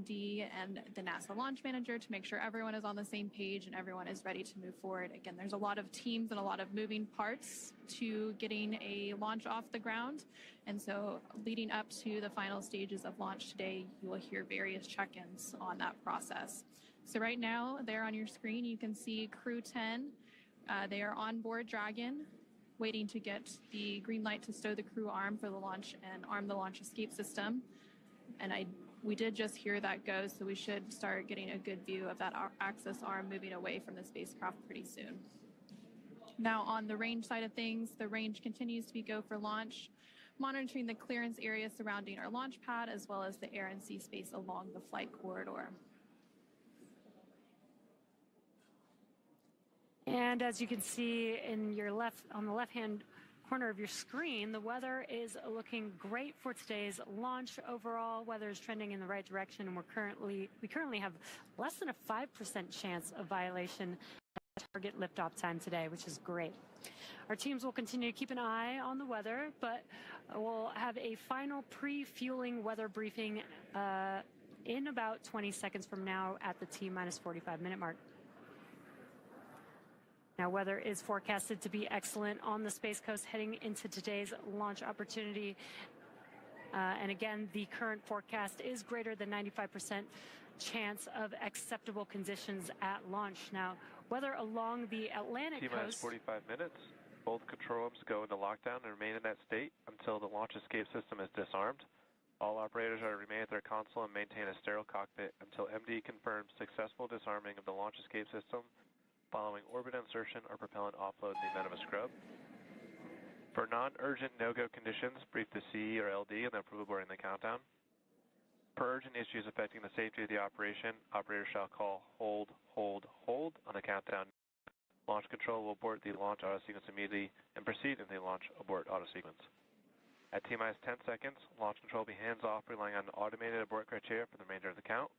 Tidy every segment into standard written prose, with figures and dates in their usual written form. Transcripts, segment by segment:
MD and the NASA launch manager to make sure everyone is on the same page and everyone is ready to move forward. Again, there's a lot of teams and a lot of moving parts to getting a launch off the ground. And so leading up to the final stages of launch today, you will hear various check-ins on that process. So right now, there on your screen, you can see Crew-10. They are on board Dragon, waiting to get the green light to stow the crew arm for the launch and arm the launch escape system. And we did just hear that go, so we should start getting a good view of that access arm moving away from the spacecraft pretty soon. Now on the range side of things, the range continues to be go for launch, monitoring the clearance area surrounding our launch pad as well as the air and sea space along the flight corridor. And as you can see in your on the left-hand corner of your screen, the weather is looking great for today's launch. Overall, weather is trending in the right direction, and we currently have less than a 5% chance of violation at target liftoff time today, which is great. Our teams will continue to keep an eye on the weather, but we'll have a final pre-fueling weather briefing in about 20 seconds from now at the T-minus 45-minute mark. Now, weather is forecasted to be excellent on the Space Coast heading into today's launch opportunity. And again, the current forecast is greater than 95% chance of acceptable conditions at launch. Now, weather along the Atlantic T-minus coast... 45 minutes. Both control rooms go into lockdown and remain in that state until the launch escape system is disarmed. All operators are to remain at their console and maintain a sterile cockpit until MD confirms successful disarming of the launch escape system following orbital insertion or propellant offload in the event of a scrub. For non-urgent no-go conditions, brief the CE or LD and the approval board in the countdown. For urgent issues affecting the safety of the operation, operators shall call hold, hold, hold on the countdown. Launch control will abort the launch auto sequence immediately and proceed in the launch abort auto sequence. At T-minus 10 seconds, launch control will be hands-off, relying on automated abort criteria for the remainder of the count.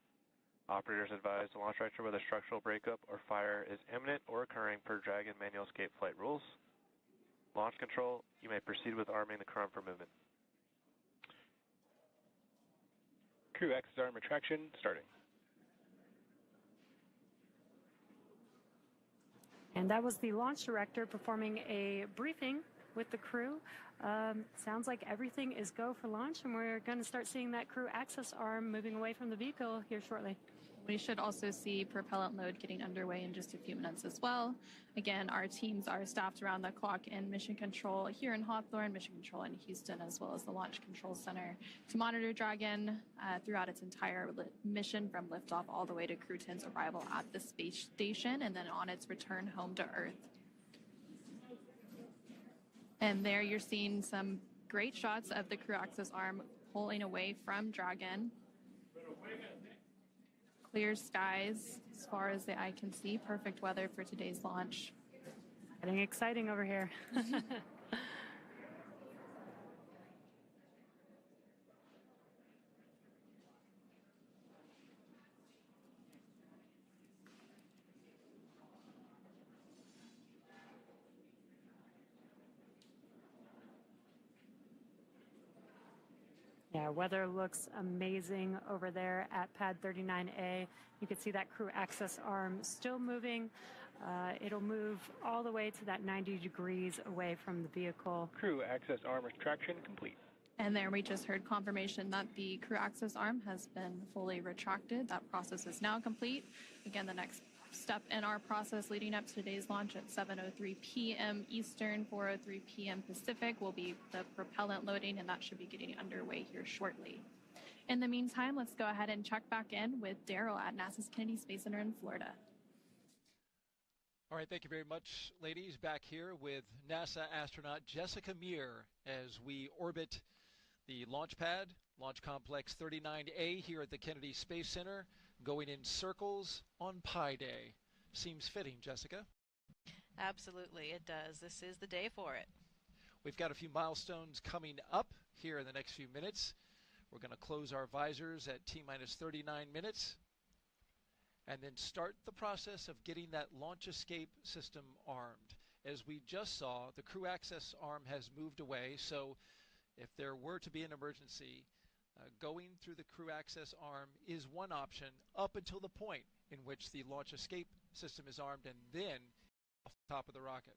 Operators advise the launch director whether structural breakup or fire is imminent or occurring per Dragon manual escape flight rules. Launch control, you may proceed with arming the crew for movement. Crew access arm retraction starting. And that was the launch director performing a briefing with the crew. Sounds like everything is go for launch, and we're going to start seeing that crew access arm moving away from the vehicle here shortly. We should also see propellant load getting underway in just a few minutes as well. Again, our teams are staffed around the clock in Mission Control here in Hawthorne, Mission Control in Houston, as well as the Launch Control Center to monitor Dragon throughout its entire mission from liftoff all the way to Crew-10's arrival at the space station and then on its return home to Earth. And there you're seeing some great shots of the crew access arm pulling away from Dragon. Clear skies as far as the eye can see. Perfect weather for today's launch. Getting exciting over here. Yeah, weather looks amazing over there at pad 39A. You can see that crew access arm still moving. It'll move all the way to that 90 degrees away from the vehicle. Crew access arm retraction complete. And there we just heard confirmation that the crew access arm has been fully retracted. That process is now complete. Again, the next step in our process leading up to today's launch at 7:03 p.m. Eastern, 4:03 p.m. Pacific will be the propellant loading, and that should be getting underway here shortly. In the meantime, let's go ahead and check back in with Daryl at NASA's Kennedy Space Center in Florida. All right, thank you very much, ladies. Back here with NASA astronaut Jessica Meir as we orbit the launch pad, Launch Complex 39A here at the Kennedy Space Center, going in circles on Pi Day. Seems fitting, Jessica. Absolutely, it does. This is the day for it. We've got a few milestones coming up here in the next few minutes. We're going to close our visors at T-minus 39 minutes and then start the process of getting that launch escape system armed. As we just saw, the crew access arm has moved away, so if there were to be an emergency, Going through the crew access arm is one option up until the point in which the launch escape system is armed and then off the top of the rocket.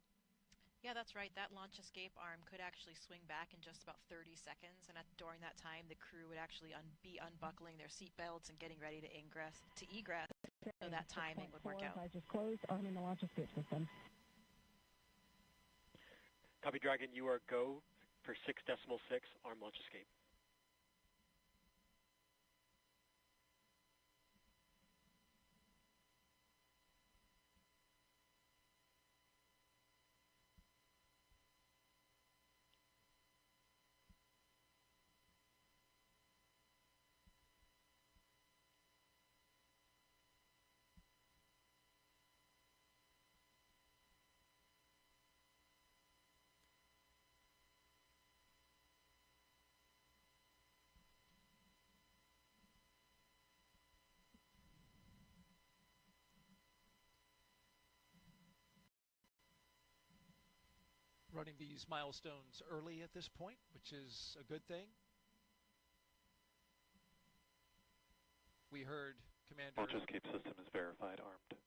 Yeah, that's right. That launch escape arm could actually swing back in just about 30 seconds, and during that time, the crew would actually be unbuckling their seat belts and getting ready to egress, so that timing would work out. I just closed, arming the launch escape system. Copy, Dragon. You are go for 6.6 arm launch escape. Running these milestones early at this point, which is a good thing. We heard Commander... Launch escape system is verified armed.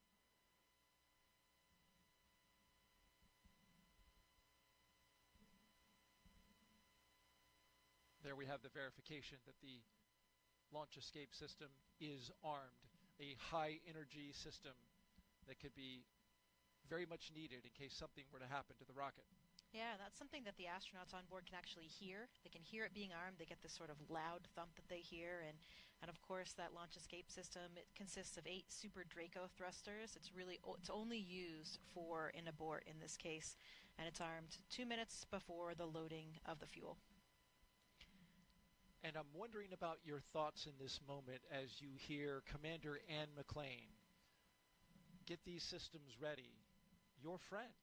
There we have the verification that the launch escape system is armed, a high energy system that could be very much needed in case something were to happen to the rocket. Yeah, that's something that the astronauts on board can actually hear. They can hear it being armed. They get this sort of loud thump that they hear. And of course, that launch escape system, it consists of 8 Super Draco thrusters. It's only used for an abort in this case. And it's armed 2 minutes before the loading of the fuel. And I'm wondering about your thoughts in this moment as you hear Commander Ann McLean get these systems ready. Your friend,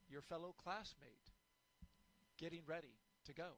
your fellow classmate, getting ready to go.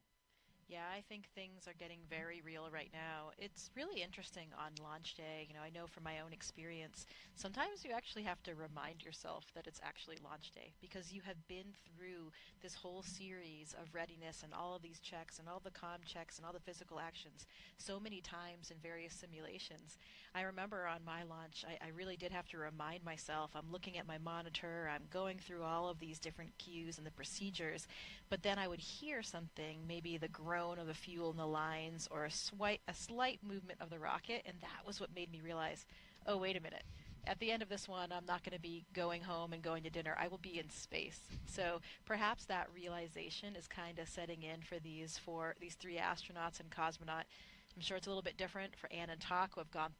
Yeah, I think things are getting very real right now. It's really interesting on launch day. You know, I know from my own experience, sometimes you actually have to remind yourself that it's actually launch day because you have been through this whole series of readiness and all of these checks and all the comm checks and all the physical actions so many times in various simulations. I remember on my launch, I really did have to remind myself, I'm looking at my monitor, I'm going through all of these different cues and the procedures, but then I would hear something, maybe the groan of the fuel in the lines or a slight movement of the rocket, and that was what made me realize, oh, wait a minute. At the end of this one, I'm not going to be going home and going to dinner. I will be in space. So perhaps that realization is kind of setting in for these 3 astronauts and cosmonaut. I'm sure it's a little bit different for Ann and Tak, who have gone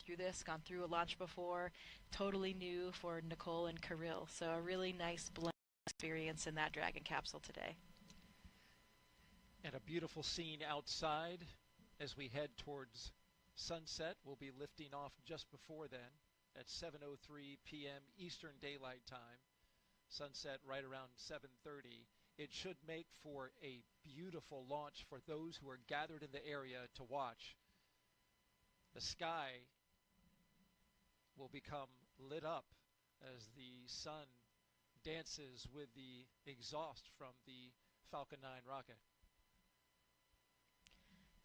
through a launch before. Totally new for Nicole and Kirill. So a really nice blend experience in that Dragon capsule today. And a beautiful scene outside as we head towards sunset. We'll be lifting off just before then at 7:03 p.m. Eastern Daylight Time. Sunset right around 7:30. It should make for a beautiful launch for those who are gathered in the area to watch. The sky will become lit up as the sun dances with the exhaust from the Falcon 9 rocket.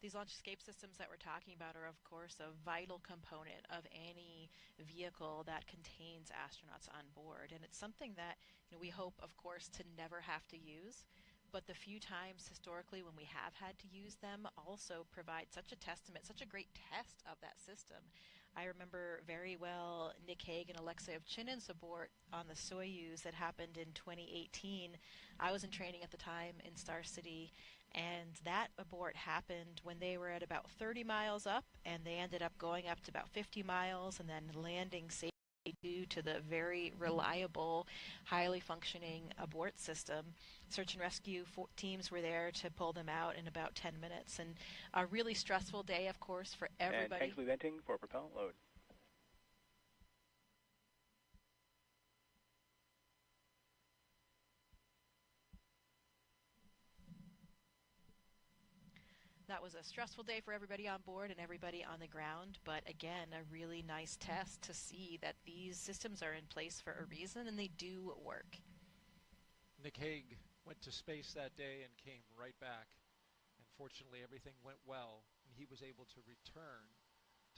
These launch escape systems that we're talking about are, of course, a vital component of any vehicle that contains astronauts on board. And it's something that we hope, of course, to never have to use. But the few times historically when we have had to use them also provide such a testament, such a great test of that system. I remember very well Nick Hague and Alexei Ovchinin's abort on the Soyuz that happened in 2018. I was in training at the time in Star City, and that abort happened when they were at about 30 miles up, and they ended up going up to about 50 miles and then landing safely due to the very reliable, highly functioning abort system. Search and rescue teams were there to pull them out in about 10 minutes. And a really stressful day, of course, for everybody. And thankfully venting for propellant load. That was a stressful day for everybody on board and everybody on the ground, but again, a really nice test to see that these systems are in place for a reason and they do work. Nick Hague went to space that day and came right back. And fortunately, everything went well. And he was able to return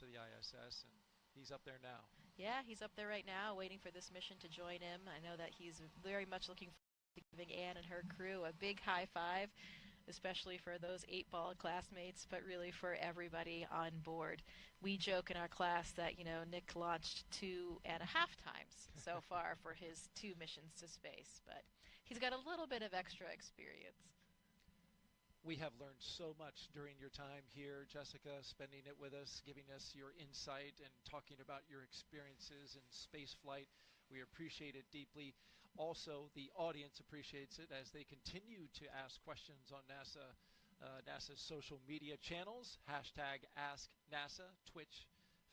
to the ISS, and he's up there now. Yeah, he's up there right now waiting for this mission to join him. I know that he's very much looking forward to giving Anne and her crew a big high five, especially for those 8-ball classmates, but really for everybody on board. We joke in our class that, Nick launched 2.5 times so far for his 2 missions to space, but he's got a little bit of extra experience. We have learned so much during your time here, Jessica, spending it with us, giving us your insight and talking about your experiences in space flight. We appreciate it deeply. Also, the audience appreciates it as they continue to ask questions on NASA's social media channels, #AskNASA, Twitch,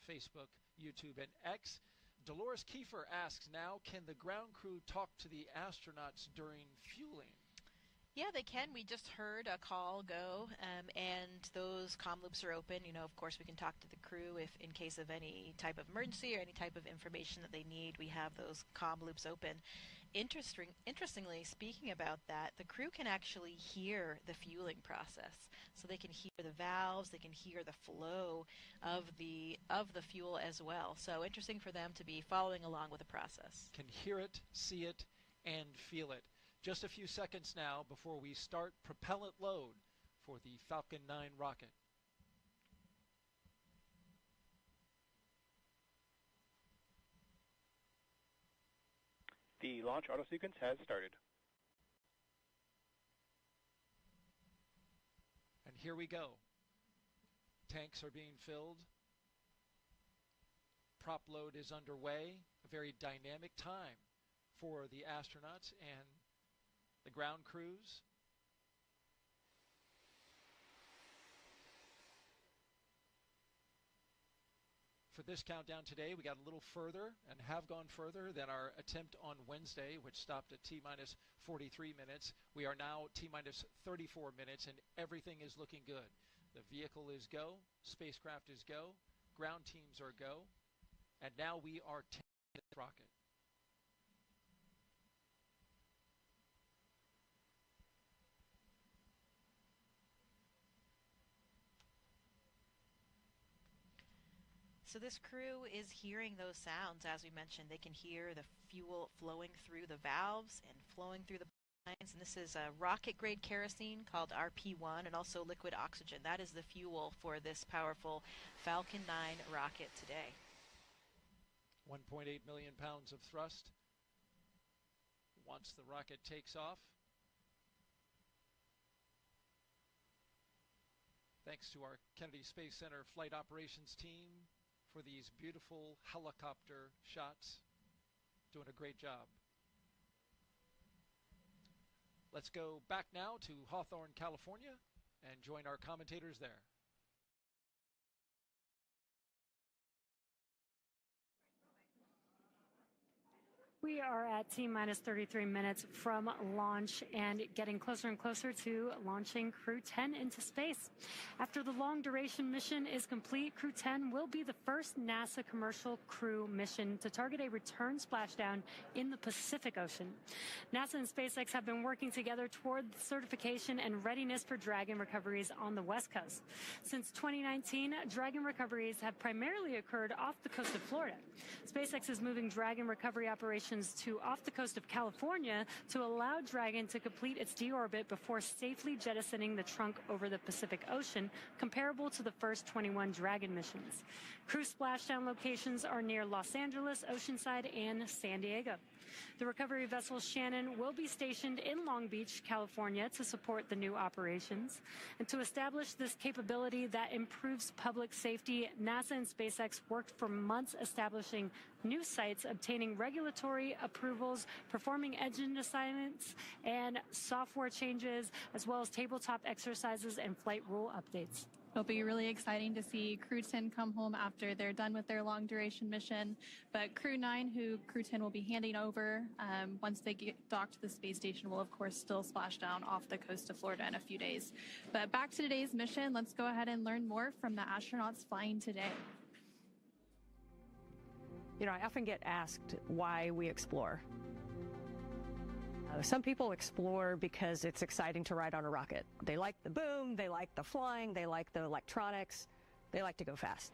Facebook, YouTube, and X. Dolores Kiefer asks now, can the ground crew talk to the astronauts during fueling? Yeah, they can. We just heard a call go, and those comm loops are open. Of course, we can talk to the crew if in case of any type of emergency or any type of information that they need. We have those comm loops open. Interestingly, speaking about that, the crew can actually hear the fueling process. So they can hear the valves, they can hear the flow of the fuel as well. So interesting for them to be following along with the process. Can hear it, see it, and feel it. Just a few seconds now before we start propellant load for the Falcon 9 rocket. The launch auto sequence has started. And here we go. Tanks are being filled. Prop load is underway. A very dynamic time for the astronauts and the ground crews. For this countdown today, we got a little further and have gone further than our attempt on Wednesday, which stopped at T-minus 43 minutes. We are now T-minus 34 minutes, and everything is looking good. The vehicle is go, spacecraft is go, ground teams are go, and now we are 10 minutes rocket. So this crew is hearing those sounds. As we mentioned, they can hear the fuel flowing through the valves and flowing through the pipelines. And this is a rocket-grade kerosene called RP1 and also liquid oxygen. That is the fuel for this powerful Falcon 9 rocket today. 1.8 million pounds of thrust once the rocket takes off. Thanks to our Kennedy Space Center Flight Operations team for these beautiful helicopter shots. Doing a great job. Let's go back now to Hawthorne, California, and join our commentators there. We are at T-minus 33 minutes from launch and getting closer and closer to launching Crew-10 into space. After the long-duration mission is complete, Crew-10 will be the first NASA commercial crew mission to target a return splashdown in the Pacific Ocean. NASA and SpaceX have been working together toward certification and readiness for Dragon recoveries on the West Coast. Since 2019, Dragon recoveries have primarily occurred off the coast of Florida. SpaceX is moving Dragon recovery operations to off the coast of California to allow Dragon to complete its deorbit before safely jettisoning the trunk over the Pacific Ocean, comparable to the first 21 Dragon missions. Crew splashdown locations are near Los Angeles, Oceanside, and San Diego. The recovery vessel Shannon will be stationed in Long Beach, California to support the new operations. And to establish this capability that improves public safety, NASA and SpaceX worked for months establishing new sites, obtaining regulatory approvals, performing engine assignments and software changes, as well as tabletop exercises and flight rule updates. It'll be really exciting to see Crew-10 come home after they're done with their long-duration mission. But Crew-9, who Crew-10 will be handing over once they get docked to the space station, will, of course, still splash down off the coast of Florida in a few days. But back to today's mission, let's go ahead and learn more from the astronauts flying today. I often get asked why we explore. Some people explore because it's exciting to ride on a rocket. They like the boom, they like the flying, they like the electronics, they like to go fast.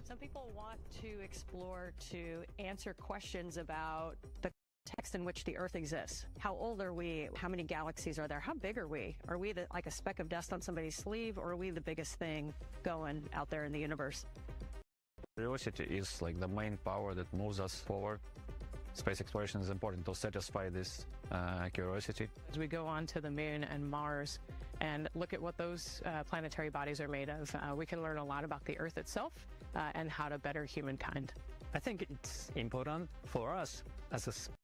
Some people want to explore to answer questions about the context in which the Earth exists. How old are we? How many galaxies are there? How big are we? Are we like a speck of dust on somebody's sleeve, or are we the biggest thing going out there in the universe? Curiosity is like the main power that moves us forward. Space exploration is important to satisfy this curiosity. As we go on to the moon and Mars and look at what those planetary bodies are made of, we can learn a lot about the Earth itself and how to better humankind. I think it's important for us as a species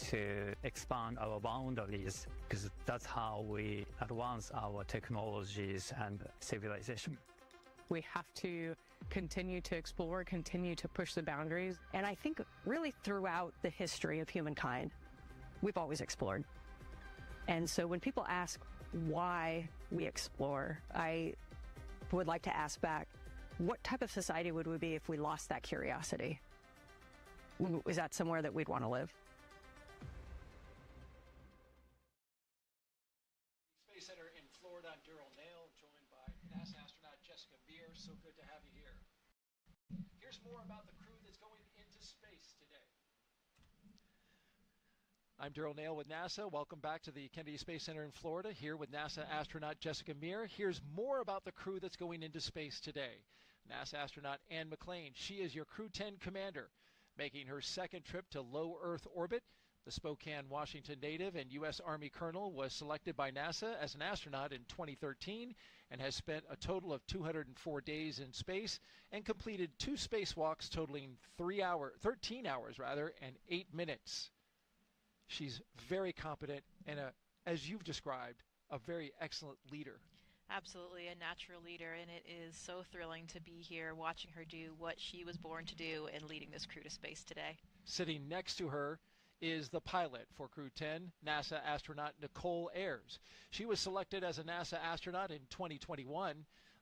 to expand our boundaries, because that's how we advance our technologies and civilization. We have to continue to explore, continue to push the boundaries. And I think really throughout the history of humankind, we've always explored. And so when people ask why we explore, I would like to ask back, what type of society would we be if we lost that curiosity? Is that somewhere that we'd want to live? Space Center in Florida, I'm Daryl Nail, joined by NASA astronaut Jessica Meir. So good to have you here. Here's more about the crew that's going into space today. I'm Daryl Nail with NASA. Welcome back to the Kennedy Space Center in Florida, here with NASA astronaut Jessica Meir. Here's more about the crew that's going into space today. NASA astronaut Anne McClain, she is your Crew-10 commander, making her second trip to low Earth orbit. The Spokane, Washington native and U.S. Army colonel was selected by NASA as an astronaut in 2013 and has spent a total of 204 days in space and completed 2 spacewalks totaling 13 hours and 8 minutes. She's very competent and, as you've described, a very excellent leader. Absolutely, a natural leader, and it is so thrilling to be here watching her do what she was born to do and leading this crew to space today. Sitting next to her is the pilot for Crew-10, NASA astronaut Nicole Ayers. She was selected as a NASA astronaut in 2021.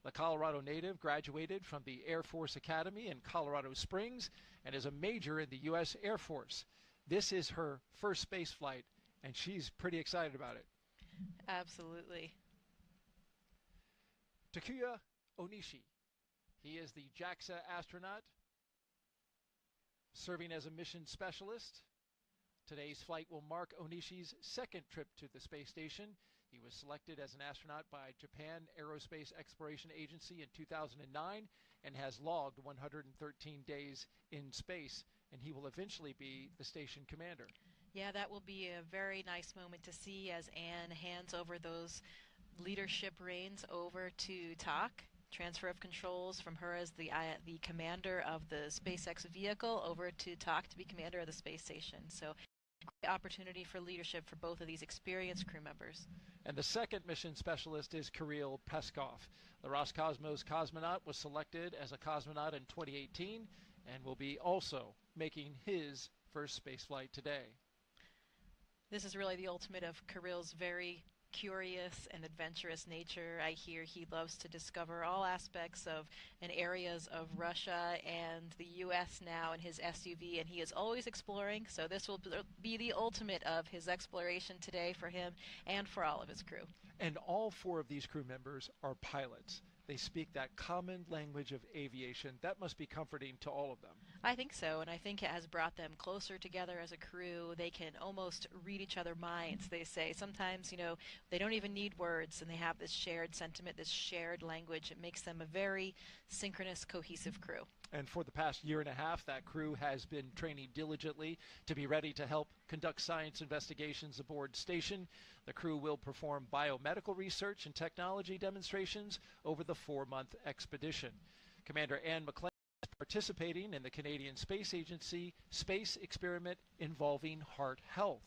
The Colorado native graduated from the Air Force Academy in Colorado Springs and is a major in the U.S. Air Force. This is her first space flight, and she's pretty excited about it. Absolutely. Takuya Onishi. He is the JAXA astronaut, serving as a mission specialist. Today's flight will mark Onishi's second trip to the space station. He was selected as an astronaut by Japan Aerospace Exploration Agency in 2009 and has logged 113 days in space, and he will eventually be the station commander. Yeah, that will be a very nice moment to see as Anne hands over those leadership reins over to Tak. Transfer of controls from her as the commander of the SpaceX vehicle over to Tak to be commander of the space station. So, great opportunity for leadership for both of these experienced crew members. And the second mission specialist is Kirill Peskov. The Roscosmos cosmonaut was selected as a cosmonaut in 2018 and will be also making his first space flight today. This is really the ultimate of Kirill's very curious and adventurous nature. I hear he loves to discover all aspects of and areas of Russia and the U.S. now in his SUV, and he is always exploring, so this will be the ultimate of his exploration today for him and for all of his crew. And all 4 of these crew members are pilots. They speak that common language of aviation. That must be comforting to all of them. I think so, and I think it has brought them closer together as a crew. They can almost read each other's minds, they say. Sometimes, you know, they don't even need words, and they have this shared sentiment, this shared language. It makes them a very synchronous, cohesive crew. And for the past year and a half, that crew has been training diligently to be ready to help conduct science investigations aboard station. The crew will perform biomedical research and technology demonstrations over the 4-month expedition. Commander Anne McClain is participating in the Canadian Space Agency space experiment involving heart health.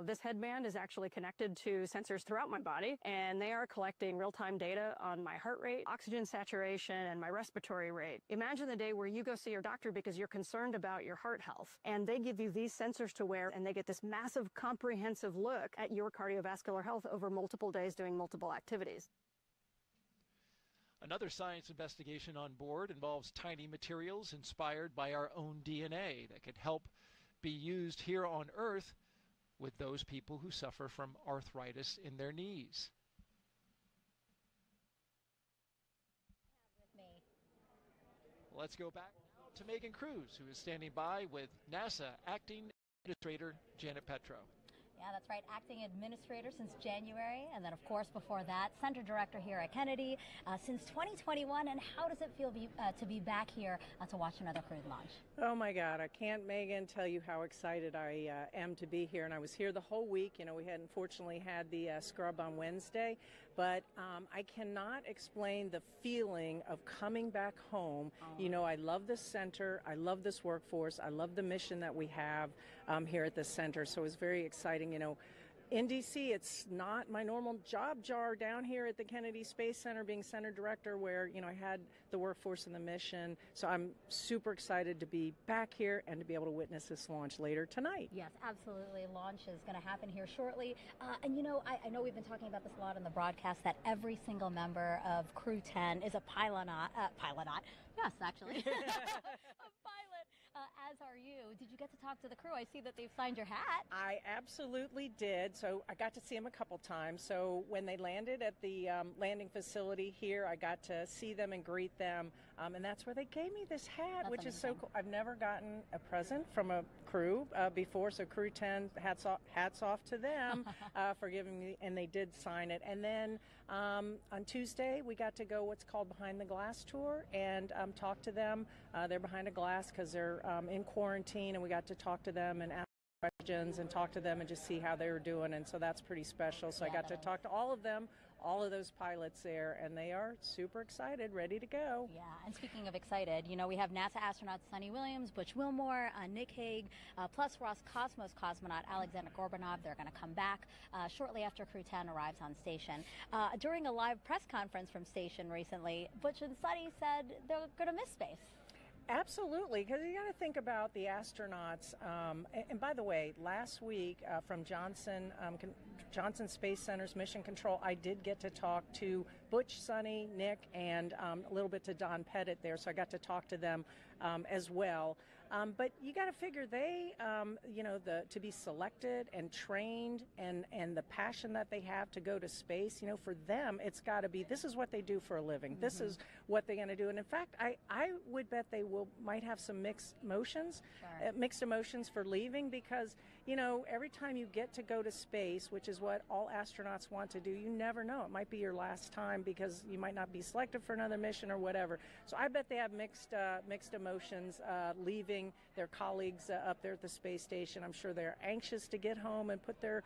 This headband is actually connected to sensors throughout my body, and they are collecting real-time data on my heart rate, oxygen saturation, and my respiratory rate. Imagine the day where you go see your doctor because you're concerned about your heart health, and they give you these sensors to wear, and they get this massive, comprehensive look at your cardiovascular health over multiple days doing multiple activities. Another science investigation on board involves tiny materials inspired by our own DNA that could help be used here on Earth with those people who suffer from arthritis in their knees. Let's go back to Megan Cruz, who is standing by with NASA Acting Administrator Janet Petro. Yeah, that's right. Acting administrator since January, and then, of course, before that, center director here at Kennedy since 2021. And how does it feel to be back here to watch another crewed launch? Oh, my God. I can't, Megan, tell you how excited I am to be here. And I was here the whole week. You know, we had unfortunately had the scrub on Wednesday. But I cannot explain the feeling of coming back home. You know, I love this center. I love this workforce. I love the mission that we have here at the center. So it was very exciting. You know, in D.C., it's not my normal job jar down here at the Kennedy Space Center being center director where, you know, I had the workforce and the mission. So I'm super excited to be back here and to be able to witness this launch later tonight. Yes, absolutely. Launch is going to happen here shortly. And, you know, I know we've been talking about this a lot in the broadcast, that every single member of Crew-10 is a pilonaut. Yes, actually. A pilot, as are you. Did you get to talk to the crew? I see that they've signed your hat. I absolutely did. So I got to see them a couple times. So when they landed at the landing facility here, I got to see them and greet them. And that's where they gave me this hat, That's which amazing. is so cool. I've never gotten a present from a crew before. So Crew-10, hats off to them for giving me, and they did sign it. And then on Tuesday, we got to go what's called Behind the Glass tour and talk to them. They're behind a glass because they're in quarantine, and we got to talk to them and ask questions and talk to them and just see how they were doing. And so that's pretty special. So I got to talk to all of them, all of those pilots there, and they are super excited, ready to go. Yeah, and speaking of excited, you know, we have NASA astronauts Sunny Williams, Butch Wilmore, Nick Hague, plus Roscosmos cosmonaut Alexander Gorbanov. They're going to come back shortly after Crew-10 arrives on station. During a live press conference from station recently, Butch and Sunny said they're going to miss space. Absolutely, because you got to think about the astronauts. And by the way, last week from Johnson Space Center's Mission Control, I did get to talk to Butch, Sunny, Nick, and a little bit to Don Pettit there, so I got to talk to them as well. But you got to figure they, you know, to be selected and trained and the passion that they have to go to space, you know, for them, it's got to be, this is what they do for a living. Mm-hmm. This is what they're going to do. And in fact, I would bet they might have some mixed emotions for leaving because, you know, every time you get to go to space, which is what all astronauts want to do, you never know. It might be your last time because you might not be selected for another mission or whatever. So I bet they have mixed emotions leaving their colleagues up there at the space station. I'm sure they're anxious to get home and put their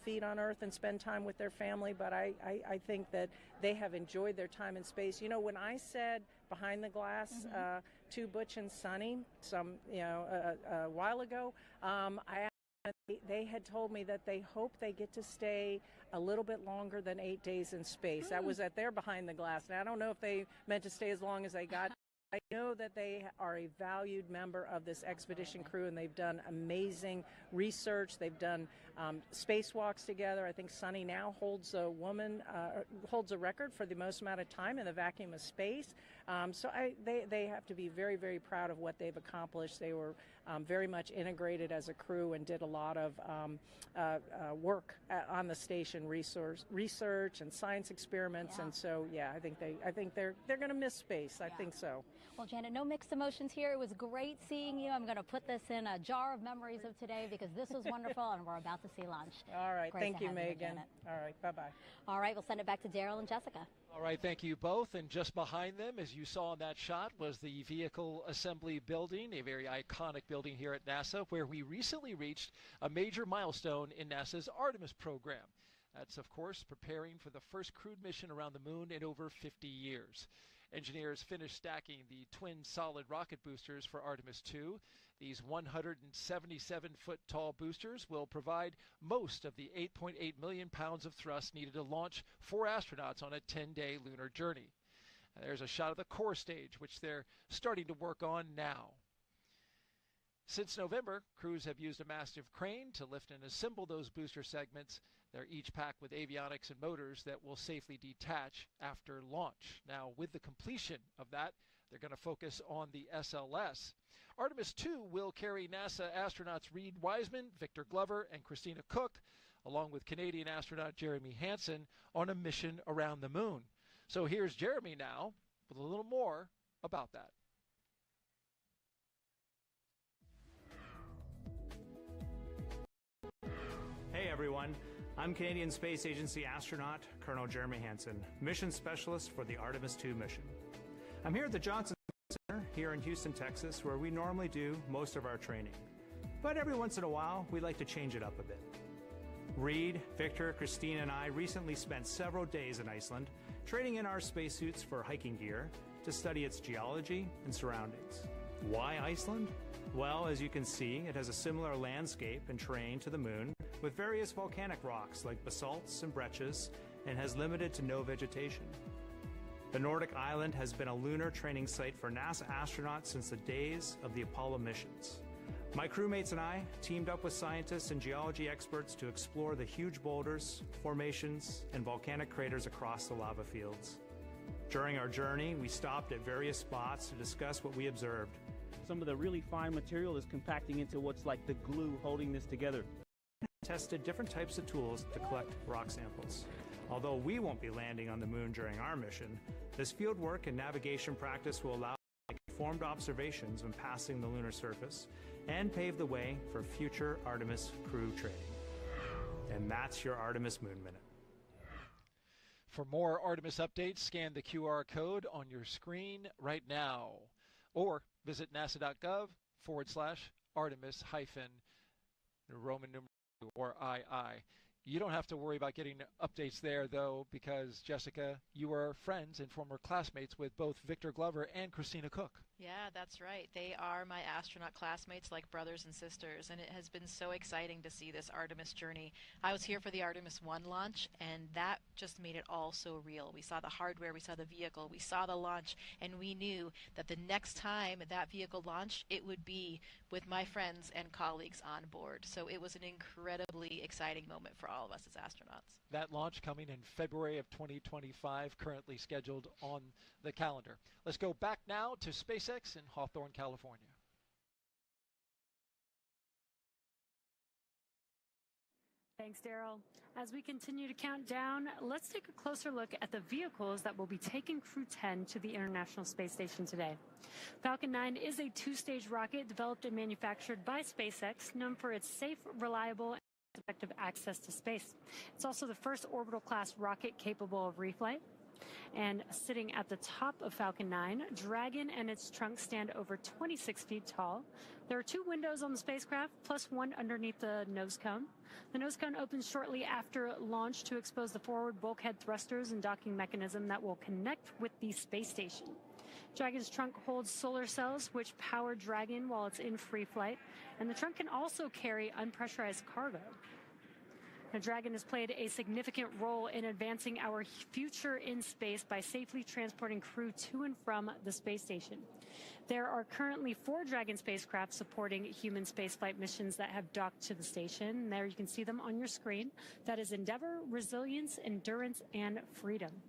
feet on Earth and spend time with their family, but I think that they have enjoyed their time in space. You know, when I said behind the glass to Butch and Sunny a while ago, they had told me that they hope they get to stay a little bit longer than 8 days in space. That was at their behind the glass. And I don't know if they meant to stay as long as they got. I know that they are a valued member of this expedition crew, and they've done amazing research. They've done spacewalks together. I think Sunny now holds a record for the most amount of time in the vacuum of space. So they have to be very, very proud of what they've accomplished. They were very much integrated as a crew and did a lot of work on the station, research and science experiments. Yeah. And so, yeah, I think they're going to miss space. I think so. Well, Janet, no mixed emotions here. It was great seeing you. I'm going to put this in a jar of memories of today because this was wonderful, and we're about to see launch. All right. Great Thank you, Megan. Megan. All right. Bye-bye. All right. We'll send it back to Daryl and Jessica. All right. Thank you both. And just behind them, as you saw in that shot, was the Vehicle Assembly Building, a very iconic building here at NASA, where we recently reached a major milestone in NASA's Artemis program. That's, of course, preparing for the first crewed mission around the moon in over 50 years. Engineers finished stacking the twin solid rocket boosters for Artemis 2. These 177-foot tall boosters will provide most of the 8.8 million pounds of thrust needed to launch 4 astronauts on a 10-day lunar journey. There's a shot of the core stage, which they're starting to work on now. Since November, crews have used a massive crane to lift and assemble those booster segments They're each packed with avionics and motors that will safely detach after launch. Now, with the completion of that, they're going to focus on the SLS. Artemis 2 will carry NASA astronauts Reed Wiseman, Victor Glover, and Christina Cook, along with Canadian astronaut Jeremy Hansen, on a mission around the moon. So here's Jeremy now with a little more about that. Hey everyone, I'm Canadian Space Agency astronaut Colonel Jeremy Hansen, mission specialist for the Artemis 2 mission. I'm here at the Johnson Center here in Houston, Texas, where we normally do most of our training. But every once in a while, we like to change it up a bit. Reed, Victor, Christine, and I recently spent several days in Iceland trading in our spacesuits for hiking gear to study its geology and surroundings. Why Iceland? Well, as you can see, it has a similar landscape and terrain to the moon, with various volcanic rocks like basalts and breccias, and has limited to no vegetation. The Nordic island has been a lunar training site for NASA astronauts since the days of the Apollo missions. My crewmates and I teamed up with scientists and geology experts to explore the huge boulders, formations, and volcanic craters across the lava fields. During our journey, we stopped at various spots to discuss what we observed. Some of the really fine material is compacting into what's like the glue holding this together. Tested different types of tools to collect rock samples. Although we won't be landing on the moon during our mission, this field work and navigation practice will allow us to make informed observations when passing the lunar surface and pave the way for future Artemis crew training. And that's your Artemis Moon Minute. For more Artemis updates, scan the QR code on your screen right now, or visit nasa.gov/Artemis-Roman numeral or II. You don't have to worry about getting updates there, though, because, Jessica, you are friends and former classmates with both Victor Glover and Christina Cook. Yeah, that's right. They are my astronaut classmates, like brothers and sisters, and it has been so exciting to see this Artemis journey. I was here for the Artemis 1 launch, and that just made it all so real. We saw the hardware, we saw the vehicle, we saw the launch, and we knew that the next time that vehicle launched, it would be with my friends and colleagues on board. So it was an incredibly exciting moment for all of us as astronauts. That launch coming in February of 2025, currently scheduled on the calendar. Let's go back now to SpaceX in Hawthorne, California. Thanks, Daryl. As we continue to count down, let's take a closer look at the vehicles that will be taking Crew-10 to the International Space Station today. Falcon 9 is a two-stage rocket developed and manufactured by SpaceX, known for its safe, reliable, and effective access to space. It's also the first orbital-class rocket capable of reflight. And sitting at the top of Falcon 9, Dragon and its trunk stand over 26 feet tall. There are two windows on the spacecraft, plus one underneath the nose cone. The nose cone opens shortly after launch to expose the forward bulkhead thrusters and docking mechanism that will connect with the space station. Dragon's trunk holds solar cells, which power Dragon while it's in free flight, and the trunk can also carry unpressurized cargo. Now, Dragon has played a significant role in advancing our future in space by safely transporting crew to and from the space station. There are currently 4 Dragon spacecraft supporting human spaceflight missions that have docked to the station. There you can see them on your screen. That is Endeavour, Resilience, Endurance, and Freedom.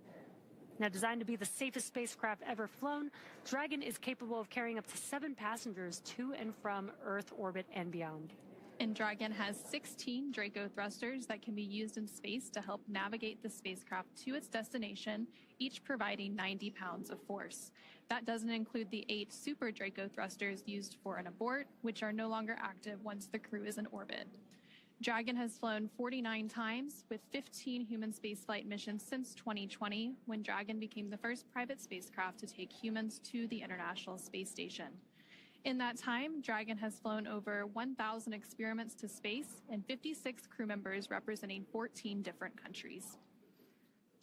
Now, designed to be the safest spacecraft ever flown, Dragon is capable of carrying up to 7 passengers to and from Earth orbit and beyond. And Dragon has 16 Draco thrusters that can be used in space to help navigate the spacecraft to its destination, each providing 90 pounds of force. That doesn't include the 8 Super Draco thrusters used for an abort, which are no longer active once the crew is in orbit. Dragon has flown 49 times with 15 human spaceflight missions since 2020, when Dragon became the first private spacecraft to take humans to the International Space Station. In that time, Dragon has flown over 1,000 experiments to space and 56 crew members representing 14 different countries.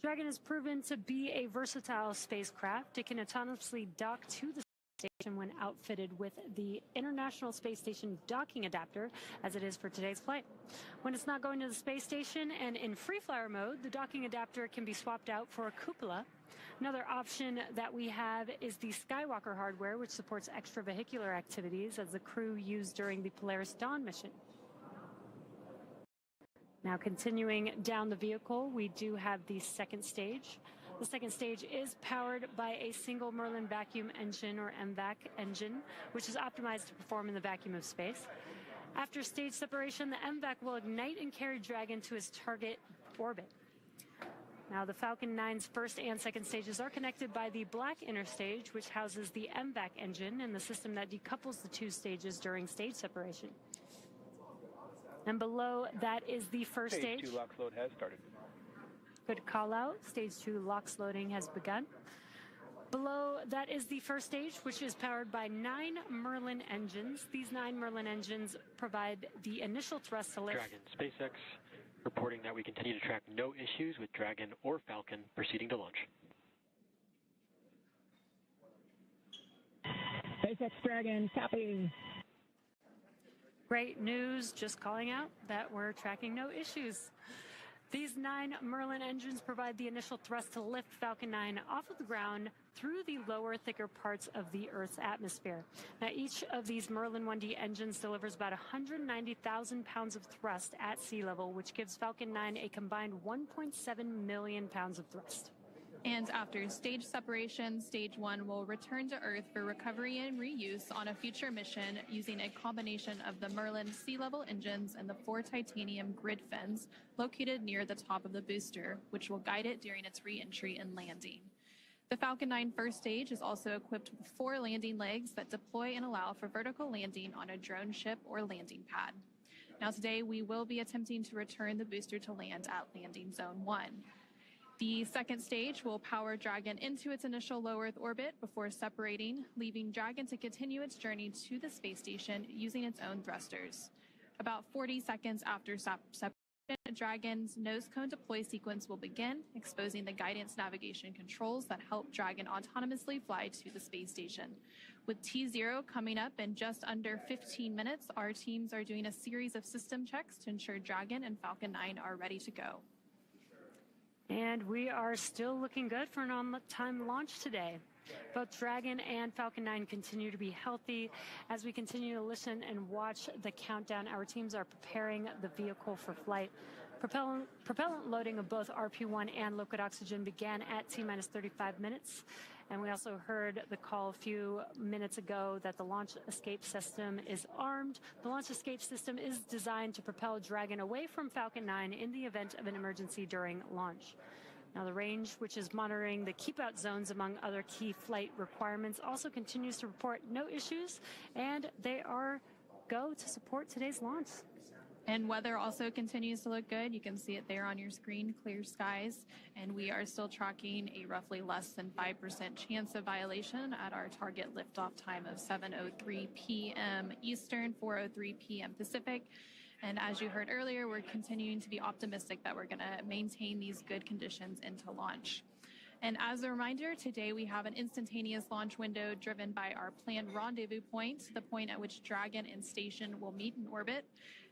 Dragon has proven to be a versatile spacecraft. It can autonomously dock to the station when outfitted with the International Space Station docking adapter, as it is for today's flight. When it's not going to the space station and in free flyer mode, the docking adapter can be swapped out for a cupola. Another option that we have is the Skywalker hardware, which supports extravehicular activities as the crew used during the Polaris Dawn mission. Now continuing down the vehicle, we do have the second stage. The second stage is powered by a single Merlin vacuum engine, or MVAC engine, which is optimized to perform in the vacuum of space. After stage separation, the MVAC will ignite and carry Dragon to its target orbit. Now, the Falcon 9's first and second stages are connected by the black inner stage, which houses the MVAC engine and the system that decouples the two stages during stage separation. And below that is the first stage. Stage 2 LOX load has started. Good call out. Stage 2 LOX loading has begun. Below that is the first stage, which is powered by 9 Merlin engines. These 9 Merlin engines provide the initial thrust to lift. Dragon, SpaceX reporting that we continue to track no issues with Dragon or Falcon proceeding to launch. SpaceX Dragon, copy. Great news, just calling out that we're tracking no issues. These 9 Merlin engines provide the initial thrust to lift Falcon 9 off of the ground through the lower, thicker parts of the Earth's atmosphere. Now, each of these Merlin 1D engines delivers about 190,000 pounds of thrust at sea level, which gives Falcon 9 a combined 1.7 million pounds of thrust. And after stage separation, stage 1 will return to Earth for recovery and reuse on a future mission using a combination of the Merlin sea level engines and the 4 titanium grid fins located near the top of the booster, which will guide it during its re-entry and landing. The Falcon 9 first stage is also equipped with 4 landing legs that deploy and allow for vertical landing on a drone ship or landing pad. Now today we will be attempting to return the booster to land at landing zone 1. The second stage will power Dragon into its initial low Earth orbit before separating, leaving Dragon to continue its journey to the space station using its own thrusters. About 40 seconds after separation, Dragon's nose cone deploy sequence will begin, exposing the guidance navigation controls that help Dragon autonomously fly to the space station. With T0 coming up in just under 15 minutes, our teams are doing a series of system checks to ensure Dragon and Falcon 9 are ready to go. And we are still looking good for an on-time launch today. Both Dragon and Falcon 9 continue to be healthy. As we continue to listen and watch the countdown, our teams are preparing the vehicle for flight. Propellant loading of both RP1 and liquid oxygen began at T-minus 35 minutes. And we also heard the call a few minutes ago that the launch escape system is armed. The launch escape system is designed to propel Dragon away from Falcon 9 in the event of an emergency during launch. Now, the range, which is monitoring the keep-out zones among other key flight requirements, also continues to report no issues, and they are go to support today's launch. And weather also continues to look good. You can see it there on your screen, clear skies. And we are still tracking a roughly less than 5% chance of violation at our target liftoff time of 7:03 p.m. Eastern, 4:03 p.m. Pacific. And as you heard earlier, we're continuing to be optimistic that we're going to maintain these good conditions into launch. And as a reminder, today we have an instantaneous launch window driven by our planned rendezvous point, the point at which Dragon and station will meet in orbit.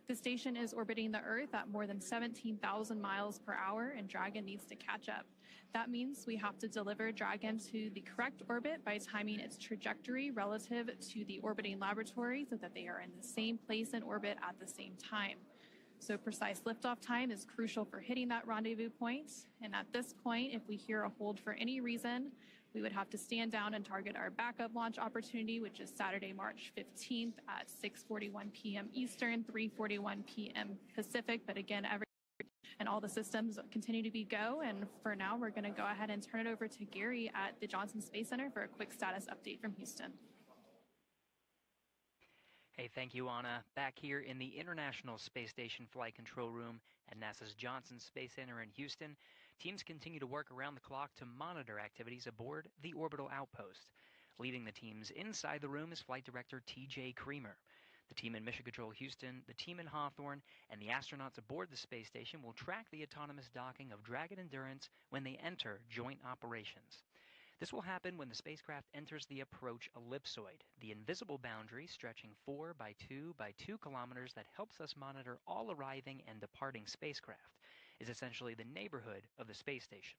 The station is orbiting the Earth at more than 17,000 miles per hour, and Dragon needs to catch up. That means we have to deliver Dragon to the correct orbit by timing its trajectory relative to the orbiting laboratory so that they are in the same place in orbit at the same time. So precise liftoff time is crucial for hitting that rendezvous point. And at this point, if we hear a hold for any reason, we would have to stand down and target our backup launch opportunity, which is Saturday, March 15th at 6:41 p.m. Eastern, 3:41 p.m. Pacific. But again, and all the systems continue to be go. And for now, we're going to go ahead and turn it over to Gary at the Johnson Space Center for a quick status update from Houston. Hey, thank you, Anna. Back here in the International Space Station Flight Control Room at NASA's Johnson Space Center in Houston, teams continue to work around the clock to monitor activities aboard the Orbital Outpost. Leading the teams inside the room is Flight Director T.J. Creamer. The team in Mission Control Houston, the team in Hawthorne, and the astronauts aboard the space station will track the autonomous docking of Dragon Endurance when they enter joint operations. This will happen when the spacecraft enters the approach ellipsoid, the invisible boundary stretching 4 by 2 by 2 kilometers that helps us monitor all arriving and departing spacecraft, is essentially the neighborhood of the space station.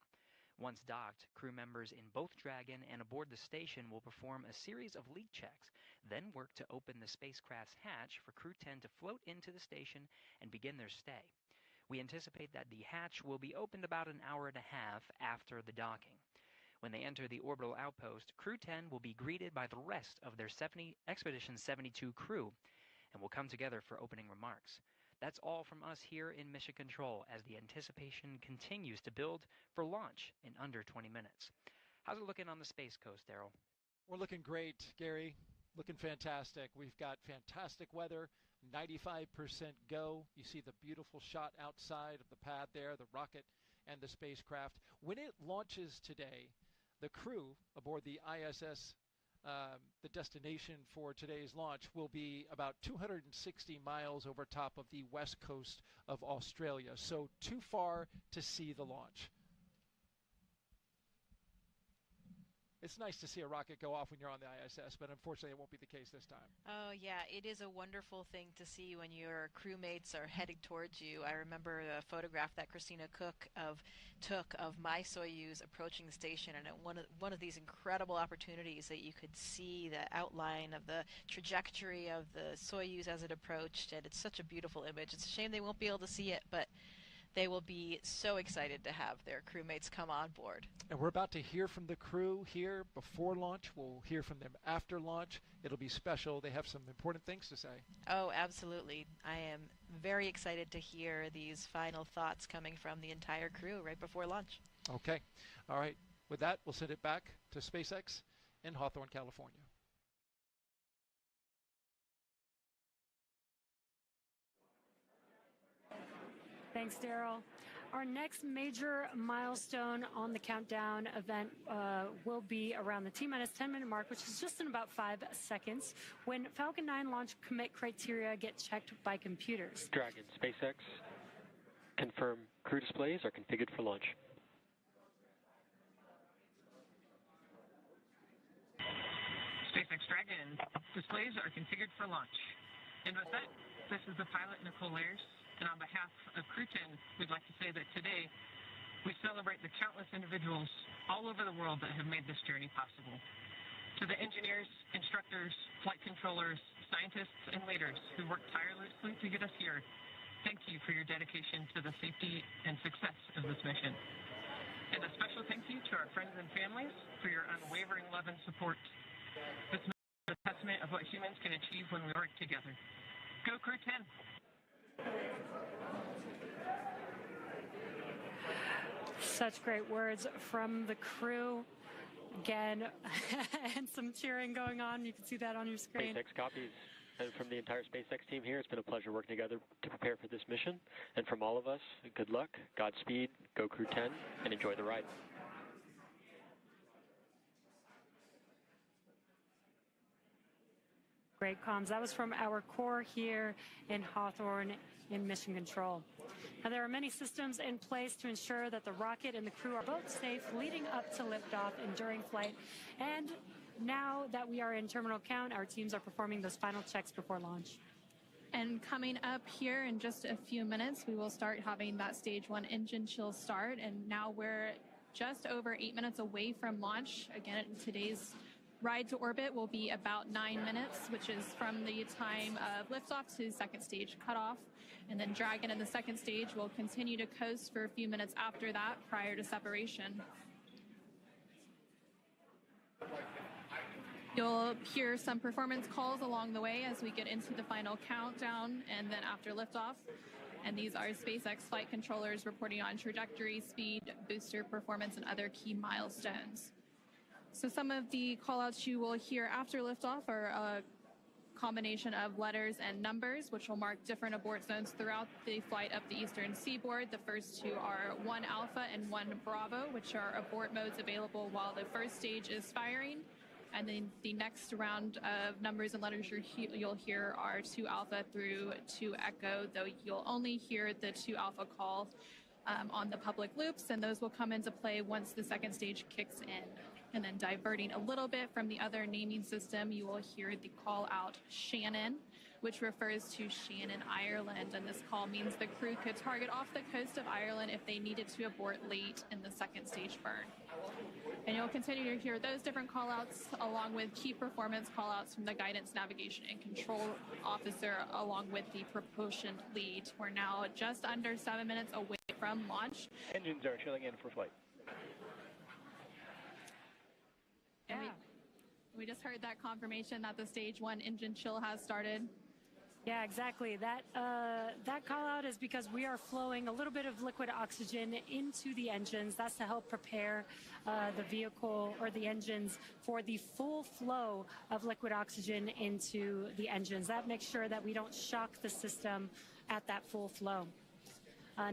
Once docked, crew members in both Dragon and aboard the station will perform a series of leak checks, then work to open the spacecraft's hatch for Crew-10 to float into the station and begin their stay. We anticipate that the hatch will be opened about an hour and a half after the docking. When they enter the orbital outpost, Crew-10 will be greeted by the rest of their Expedition 72 crew and will come together for opening remarks. That's all from us here in Mission Control as the anticipation continues to build for launch in under 20 minutes. How's it looking on the Space Coast, Daryl? We're looking great, Gary. Looking fantastic. We've got fantastic weather, 95% go. You see the beautiful shot outside of the pad there, the rocket and the spacecraft. When it launches today, the crew aboard the ISS, the destination for today's launch, will be about 260 miles over top of the west coast of Australia. So too far to see the launch. It's nice to see a rocket go off when you're on the ISS, but unfortunately it won't be the case this time. Oh, yeah, it is a wonderful thing to see when your crewmates are heading towards you. I remember a photograph that Christina Cook took of my Soyuz approaching the station, and one of these incredible opportunities that you could see the outline of the trajectory of the Soyuz as it approached, and it's such a beautiful image. It's a shame they won't be able to see it, but they will be so excited to have their crewmates come on board. And we're about to hear from the crew here before launch. We'll hear from them after launch. It'll be special. They have some important things to say. Oh, absolutely. I am very excited to hear these final thoughts coming from the entire crew right before launch. Okay. All right. With that, we'll send it back to SpaceX in Hawthorne, California. Thanks, Daryl. Our next major milestone on the countdown event will be around the T-minus 10-minute mark, which is just in about 5 seconds, when Falcon 9 launch commit criteria get checked by computers. Dragon, SpaceX, confirm crew displays are configured for launch. SpaceX Dragon, displays are configured for launch. And with that, this is the pilot, Nicole Ayers. And on behalf of Crew-10, we'd like to say that today we celebrate the countless individuals all over the world that have made this journey possible. To the engineers, instructors, flight controllers, scientists, and leaders who worked tirelessly to get us here, thank you for your dedication to the safety and success of this mission. And a special thank you to our friends and families for your unwavering love and support. This is a testament of what humans can achieve when we work together. Go Crew-10! Such great words from the crew. Again, and some cheering going on. You can see that on your screen. SpaceX copies. And from the entire SpaceX team here, it's been a pleasure working together to prepare for this mission. And from all of us, good luck, Godspeed, go Crew-10, and enjoy the ride. Great comms. That was from our core here in Hawthorne in Mission Control. Now, there are many systems in place to ensure that the rocket and the crew are both safe leading up to liftoff and during flight. And now that we are in terminal count, our teams are performing those final checks before launch. And coming up here in just a few minutes, we will start having that stage 1 engine chill start. And now we're just over 8 minutes away from launch. Again, today's ride to orbit will be about 9 minutes, which is from the time of liftoff to second stage cutoff. And then Dragon in the second stage will continue to coast for a few minutes after that prior to separation. You'll hear some performance calls along the way as we get into the final countdown and then after liftoff. And these are SpaceX flight controllers reporting on trajectory, speed, booster performance, and other key milestones. So some of the callouts you will hear after liftoff are a combination of letters and numbers, which will mark different abort zones throughout the flight up the eastern seaboard. The first two are 1 Alpha and 1 Bravo, which are abort modes available while the first stage is firing. And then the next round of numbers and letters you'll hear are 2 Alpha through 2 Echo, though you'll only hear the 2 Alpha call on the public loops, and those will come into play once the second stage kicks in. And then diverting a little bit from the other naming system, you will hear the call out Shannon, which refers to Shannon, Ireland. And this call means the crew could target off the coast of Ireland if they needed to abort late in the second stage burn. And you'll continue to hear those different callouts along with key performance callouts from the guidance, navigation, and control officer along with the propulsion lead. We're now just under 7 minutes away from launch. Engines are chilling in for flight. And we just heard that confirmation that the stage 1 engine chill has started. Yeah, exactly. That call out is because we are flowing a little bit of liquid oxygen into the engines. That's to help prepare the vehicle or the engines for the full flow of liquid oxygen into the engines. That makes sure that we don't shock the system at that full flow.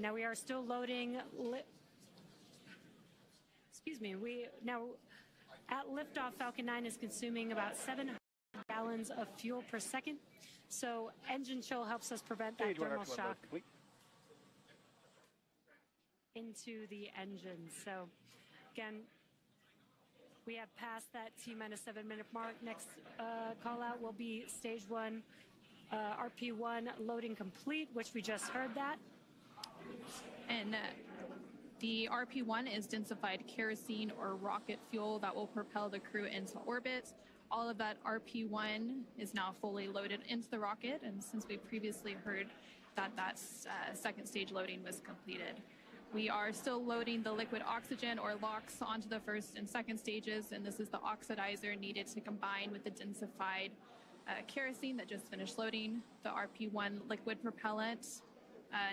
Now we are still loading. Now at liftoff, Falcon 9 is consuming about 700 gallons of fuel per second. So engine chill helps us prevent that thermal shock into the engine. So again, we have passed that T-minus 7 minute mark. Next call out will be stage 1, RP1 loading complete, which we just heard that. And the RP1 is densified kerosene or rocket fuel that will propel the crew into orbit. All of that RP1 is now fully loaded into the rocket, and since we previously heard that second stage loading was completed. We are still loading the liquid oxygen or LOX onto the first and second stages, and this is the oxidizer needed to combine with the densified kerosene that just finished loading. The RP1 liquid propellant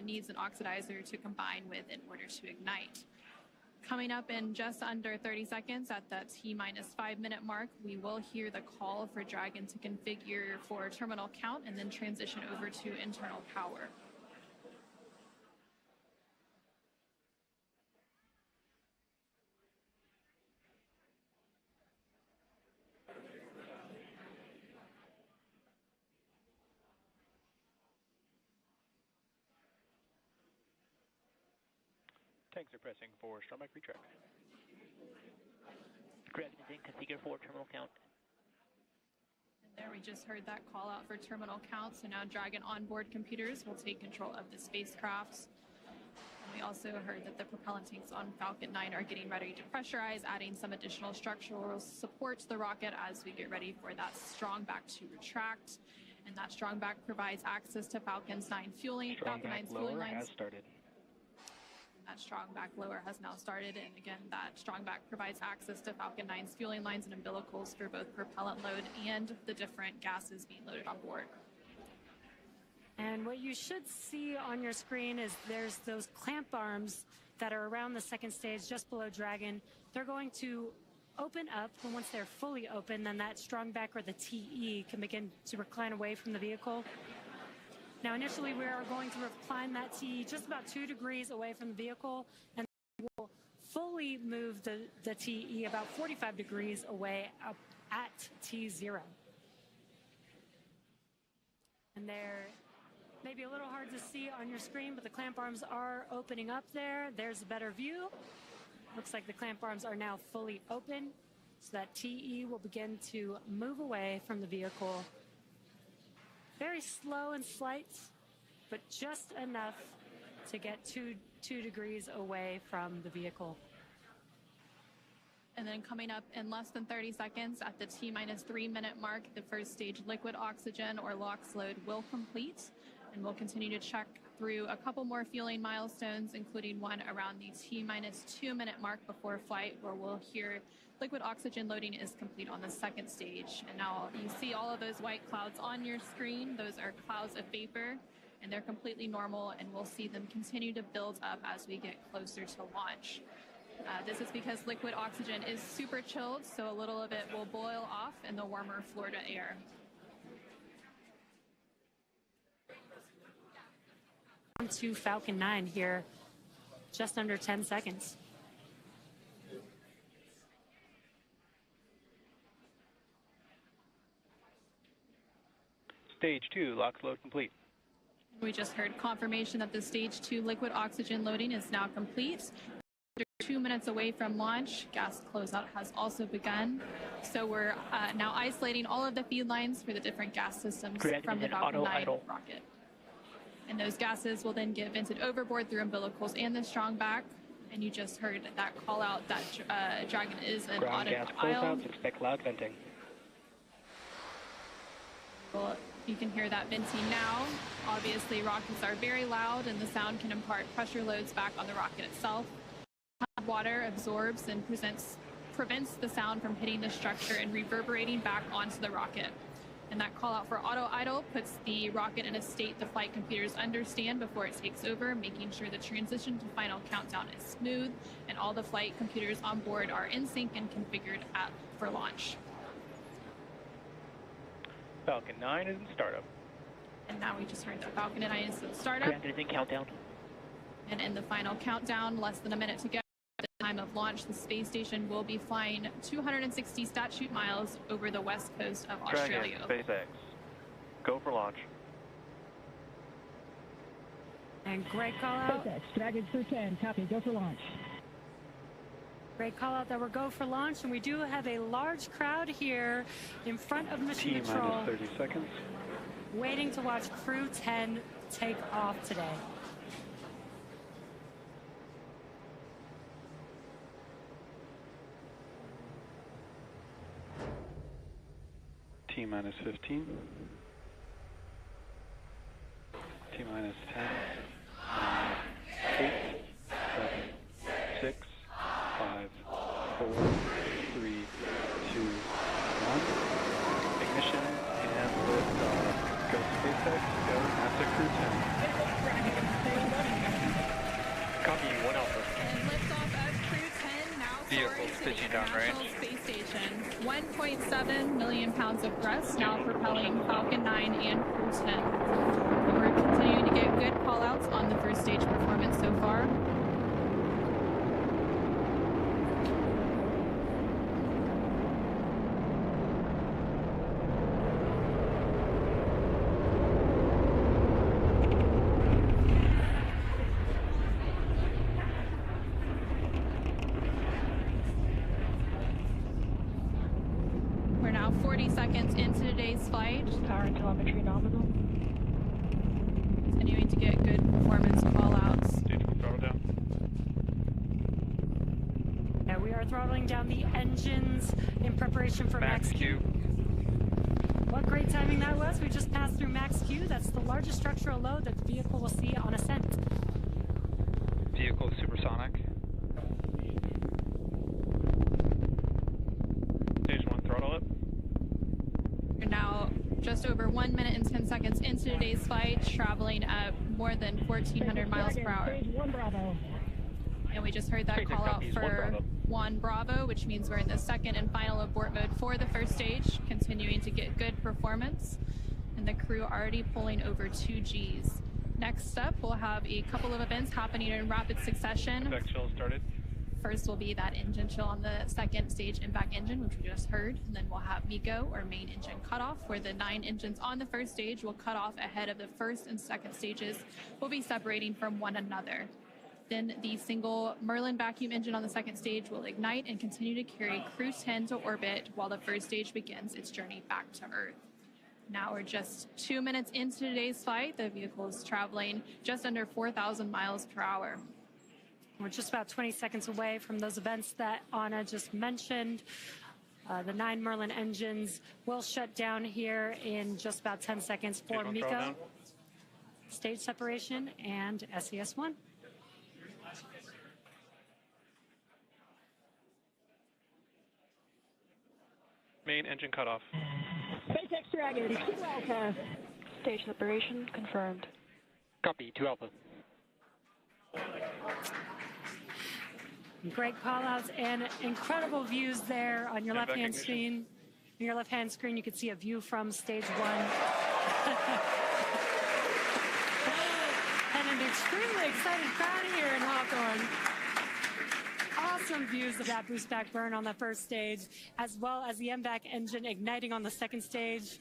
needs an oxidizer to combine with in order to ignite. Coming up in just under 30 seconds at that T-minus 5 minute mark, we will hear the call for Dragon to configure for terminal count and then transition over to internal power. Tanks are pressing for strong back retract. Dragon is in configure for terminal count. And there we just heard that call out for terminal count. So now Dragon onboard computers will take control of the spacecraft. And we also heard that the propellant tanks on Falcon 9 are getting ready to pressurize, adding some additional structural support to the rocket as we get ready for that strong back to retract. And that strong back provides access to Falcon 9's fueling lines. Has started. That strong back lower has now started, and again, that strong back provides access to Falcon 9's fueling lines and umbilicals for both propellant load and the different gases being loaded on board. And what you should see on your screen is there's those clamp arms that are around the second stage just below Dragon. They're going to open up, and once they're fully open, then that strong back or the TE can begin to recline away from the vehicle. Now, initially, we are going to recline that TE just about 2 degrees away from the vehicle, and we'll fully move the TE about 45 degrees away up at T0. And they're maybe a little hard to see on your screen, but the clamp arms are opening up there. There's a better view. Looks like the clamp arms are now fully open, so that TE will begin to move away from the vehicle. Very slow and slight, but just enough to get two degrees away from the vehicle. And then coming up in less than 30 seconds at the T-minus 3 minute mark, the first stage liquid oxygen or LOX load will complete. And we'll continue to check through a couple more fueling milestones, including one around the T-minus 2 minute mark before flight, where we'll hear liquid oxygen loading is complete on the second stage. And now you see all of those white clouds on your screen. Those are clouds of vapor, and they're completely normal, and we'll see them continue to build up as we get closer to launch. This is because liquid oxygen is super chilled, so a little of it will boil off in the warmer Florida air. On to Falcon 9 here, just under 10 seconds. Stage 2, LOX load complete. We just heard confirmation that the stage 2 liquid oxygen loading is now complete. 2 minutes away from launch, gas closeout has also begun. So we're now isolating all of the feed lines for the different gas systems from the Falcon 9 rocket. And those gases will then get vented overboard through umbilicals and the strong back. And you just heard that call out that Dragon is an Ground gas aisle. closeouts, expect loud venting. Well, you can hear that venting now. Obviously, rockets are very loud, and the sound can impart pressure loads back on the rocket itself. Hot water absorbs and prevents the sound from hitting the structure and reverberating back onto the rocket. And that call out for auto idle puts the rocket in a state the flight computers understand before it takes over, making sure the transition to final countdown is smooth and all the flight computers on board are in sync and configured for launch. Falcon 9 is in startup. And now we just heard that Falcon 9 is in startup. Granted in countdown. And in the final countdown, less than a minute to go. At the time of launch, the space station will be flying 260 statute miles over the west coast of Australia. Dragon, SpaceX, go for launch. And great call out. SpaceX, Dragon Crew-10, copy, go for launch. Great call out that we're go for launch, and we do have a large crowd here in front of Mission Control. T-minus 30 seconds. Waiting to watch Crew-10 take off today. T-minus 15. T-minus 10. 8, 7, 6, 5, 4, 3, 2, 1. Ignition and liftoff. Go SpaceX, go NASA Crew-10. Copy, 1 Alpha. And liftoff of Crew-10 now soaring to the International Space Station. 1.7 million pounds of thrust now propelling Falcon 9 and Crew-10. And we're continuing to get good call-outs on the first stage performance so far. We're now 40 seconds into today's flight. Power and telemetry nominal. Continuing to get good performance call-outs. Stage throttle down. Yeah, we are throttling down the engines in preparation for Max Q. What great timing that was. We just passed through Max Q. That's the largest structural load that the vehicle will see on Ascent. Vehicle supersonic. Stage 1, throttle up. We're now just over 1 minute and 10 seconds into today's flight, traveling at more than 1,400 miles per hour. Stage 1 Bravo. And we just heard that call out for 1 Bravo, which means we're in the second and final abort mode for the first stage, continuing to get good performance. And the crew already pulling over 2 Gs. Next up, we'll have a couple of events happening in rapid succession. Back chill started. First will be that engine chill on the second stage impact engine, which we just heard. And then we'll have MECO, or main engine cutoff, where the 9 engines on the first stage will cut off ahead of the first and second stages will be separating from one another. Then the single Merlin vacuum engine on the second stage will ignite and continue to carry Crew-10 to orbit while the first stage begins its journey back to Earth. Now we're just 2 minutes into today's flight. The vehicle is traveling just under 4,000 miles per hour. We're just about 20 seconds away from those events that Anna just mentioned. The 9 Merlin engines will shut down here in just about 10 seconds for MECO, stage separation, and SES-1. Main engine cutoff. SpaceX Dragon, 2 Alpha. Stage separation confirmed. Copy, 2 Alpha. Great call-outs and incredible views there on your left-hand screen. On your left-hand screen, you can see a view from stage 1. And an extremely excited crowd here in Hawthorne. Awesome views of that boost back burn on the first stage, as well as the MVAC engine igniting on the second stage.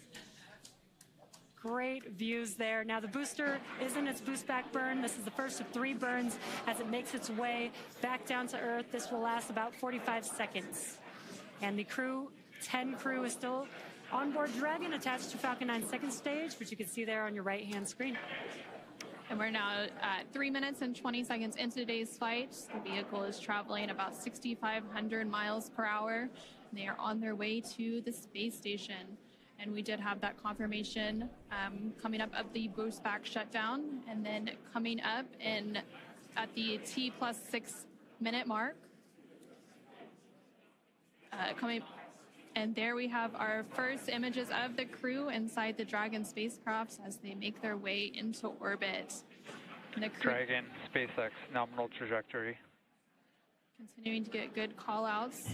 Great views there. Now the booster is in its boost back burn. This is the first of 3 burns as it makes its way back down to Earth. This will last about 45 seconds. And the Crew-10 crew is still on board Dragon, attached to Falcon 9's second stage, which you can see there on your right-hand screen. And we're now at 3 minutes and 20 seconds into today's flight. The vehicle is traveling about 6,500 miles per hour. They are on their way to the space station. And we did have that confirmation coming up of the boost back shutdown. And then coming up at the T+6 minute mark. And there we have our first images of the crew inside the Dragon spacecraft as they make their way into orbit. And the crew Dragon, SpaceX, nominal trajectory. Continuing to get good call-outs.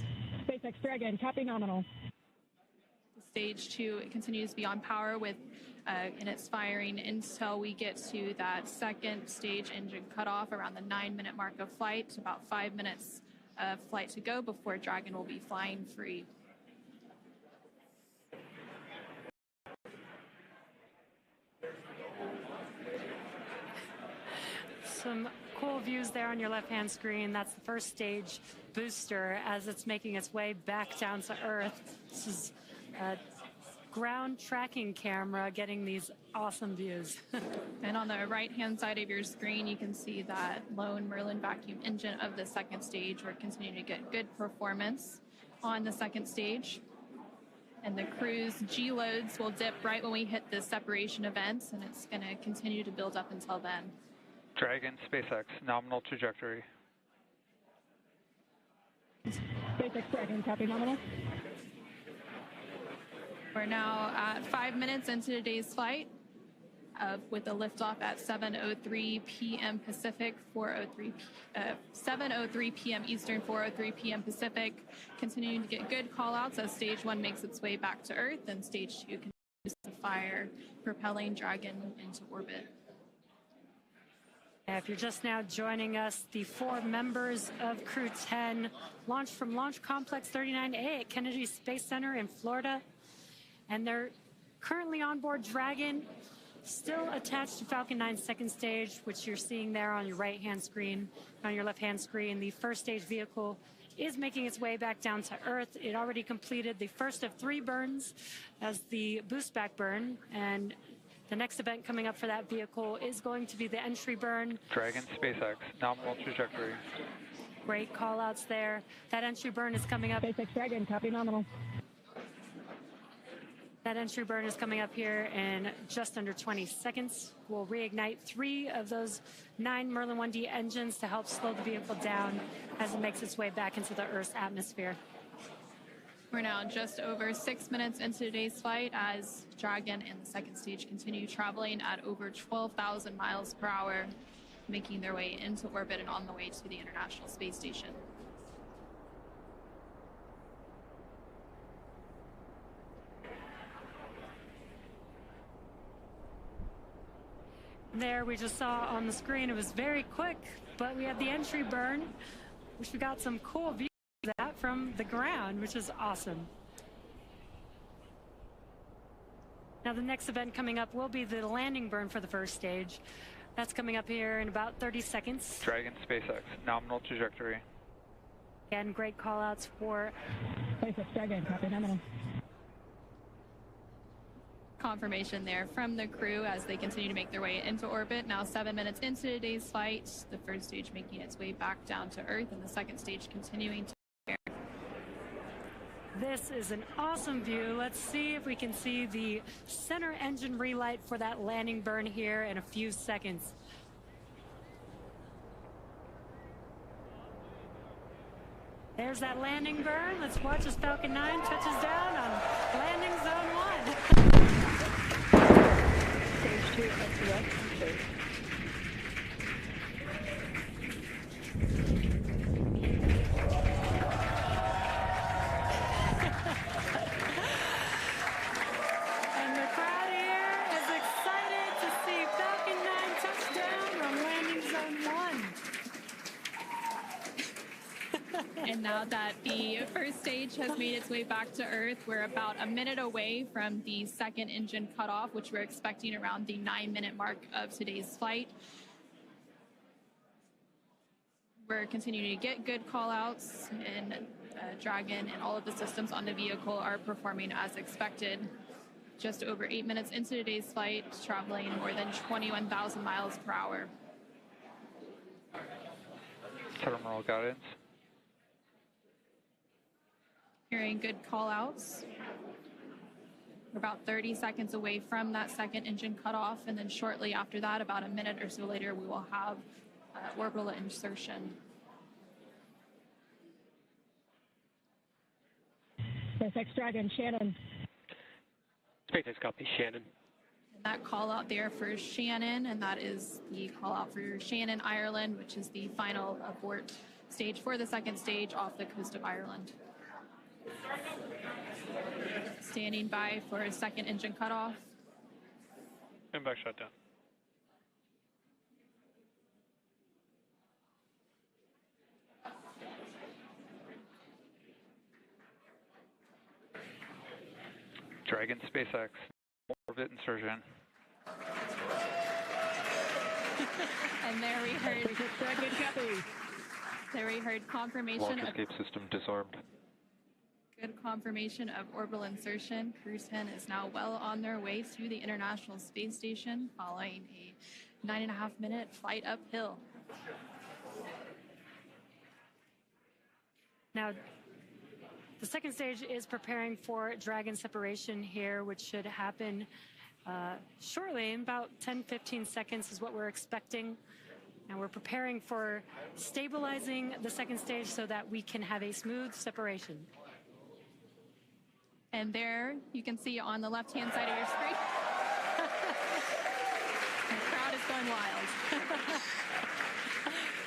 SpaceX Dragon, copy nominal. Stage 2 continues to be on power with and it's firing until we get to that second stage engine cutoff around the 9-minute mark of flight. About 5 minutes of flight to go before Dragon will be flying free. Some cool views there on your left-hand screen. That's the first stage booster as it's making its way back down to Earth. This is a ground tracking camera getting these awesome views. And on the right-hand side of your screen, you can see that lone Merlin vacuum engine of the second stage. We're continuing to get good performance on the second stage. And the crew's G-loads will dip right when we hit the separation events, and it's going to continue to build up until then. Dragon, SpaceX, nominal trajectory. SpaceX Dragon, copy nominal. We're now at 5 minutes into today's flight with a liftoff at 7:03 p.m. Pacific, 7:03 p.m. Eastern, 4:03 p.m. Pacific. Continuing to get good call-outs as Stage 1 makes its way back to Earth, and Stage 2 continues to fire, propelling Dragon into orbit. If you're just now joining us, the 4 members of Crew-10 launched from Launch Complex 39A at Kennedy Space Center in Florida. And they're currently on board Dragon, still attached to Falcon 9's second stage, which you're seeing there on your right-hand screen. On your left-hand screen, the first stage vehicle is making its way back down to Earth. It already completed the first of 3 burns as the boost back burn, and the next event coming up for that vehicle is going to be the entry burn. Dragon, SpaceX, nominal trajectory. Great call-outs there. That entry burn is coming up. SpaceX Dragon, copy nominal. That entry burn is coming up here in just under 20 seconds. We'll reignite 3 of those 9 Merlin 1D engines to help slow the vehicle down as it makes its way back into the Earth's atmosphere. We're now just over 6 minutes into today's flight as Dragon and the second stage continue traveling at over 12,000 miles per hour, making their way into orbit and on the way to the International Space Station. There we just saw on the screen, it was very quick, but we had the entry burn, which we got some cool views of that from the ground, which is awesome. Now the next event coming up will be the landing burn for the first stage. That's coming up here in about 30 seconds. Dragon, SpaceX, nominal trajectory. Again, great call outs for SpaceX Dragon, copy nominal. Confirmation there from the crew as they continue to make their way into orbit. Now 7 minutes into today's flight, the first stage making its way back down to Earth and the second stage continuing to air. This is an awesome view. Let's see if we can see the center engine relight for that landing burn here in a few seconds. There's that landing burn. Let's watch as Falcon 9 touches down on landing zone 1. Stage 2 SES space. And the crowd here is excited to see Falcon 9 touch down on landing zone 1. And now that the first stage has made its way back to Earth, we're about a minute away from the second engine cutoff, which we're expecting around the 9-minute mark of today's flight. We're continuing to get good call-outs, and Dragon and all of the systems on the vehicle are performing as expected. just over 8 minutes into today's flight, traveling more than 21,000 miles per hour. Terminal guidance. Hearing good call-outs. We're about 30 seconds away from that second engine cutoff, and then shortly after that, about a minute or so later, we will have orbital insertion. SpaceX Dragon, Shannon. SpaceX copy, Shannon. And that call out there for Shannon, and that is the call out for Shannon, Ireland, which is the final abort stage for the second stage off the coast of Ireland. Standing by for a second engine cutoff. And back shutdown. Dragon, SpaceX, orbit insertion. And there we heard confirmation Launch of escape system disarmed. good confirmation of orbital insertion. Crew-10 is now well on their way to the International Space Station following a 9.5-minute flight uphill. Now, the second stage is preparing for Dragon separation here, which should happen shortly. In about 10-15 seconds is what we're expecting. And we're preparing for stabilizing the second stage so that we can have a smooth separation. And there you can see on the left-hand side of your screen, the crowd is going wild.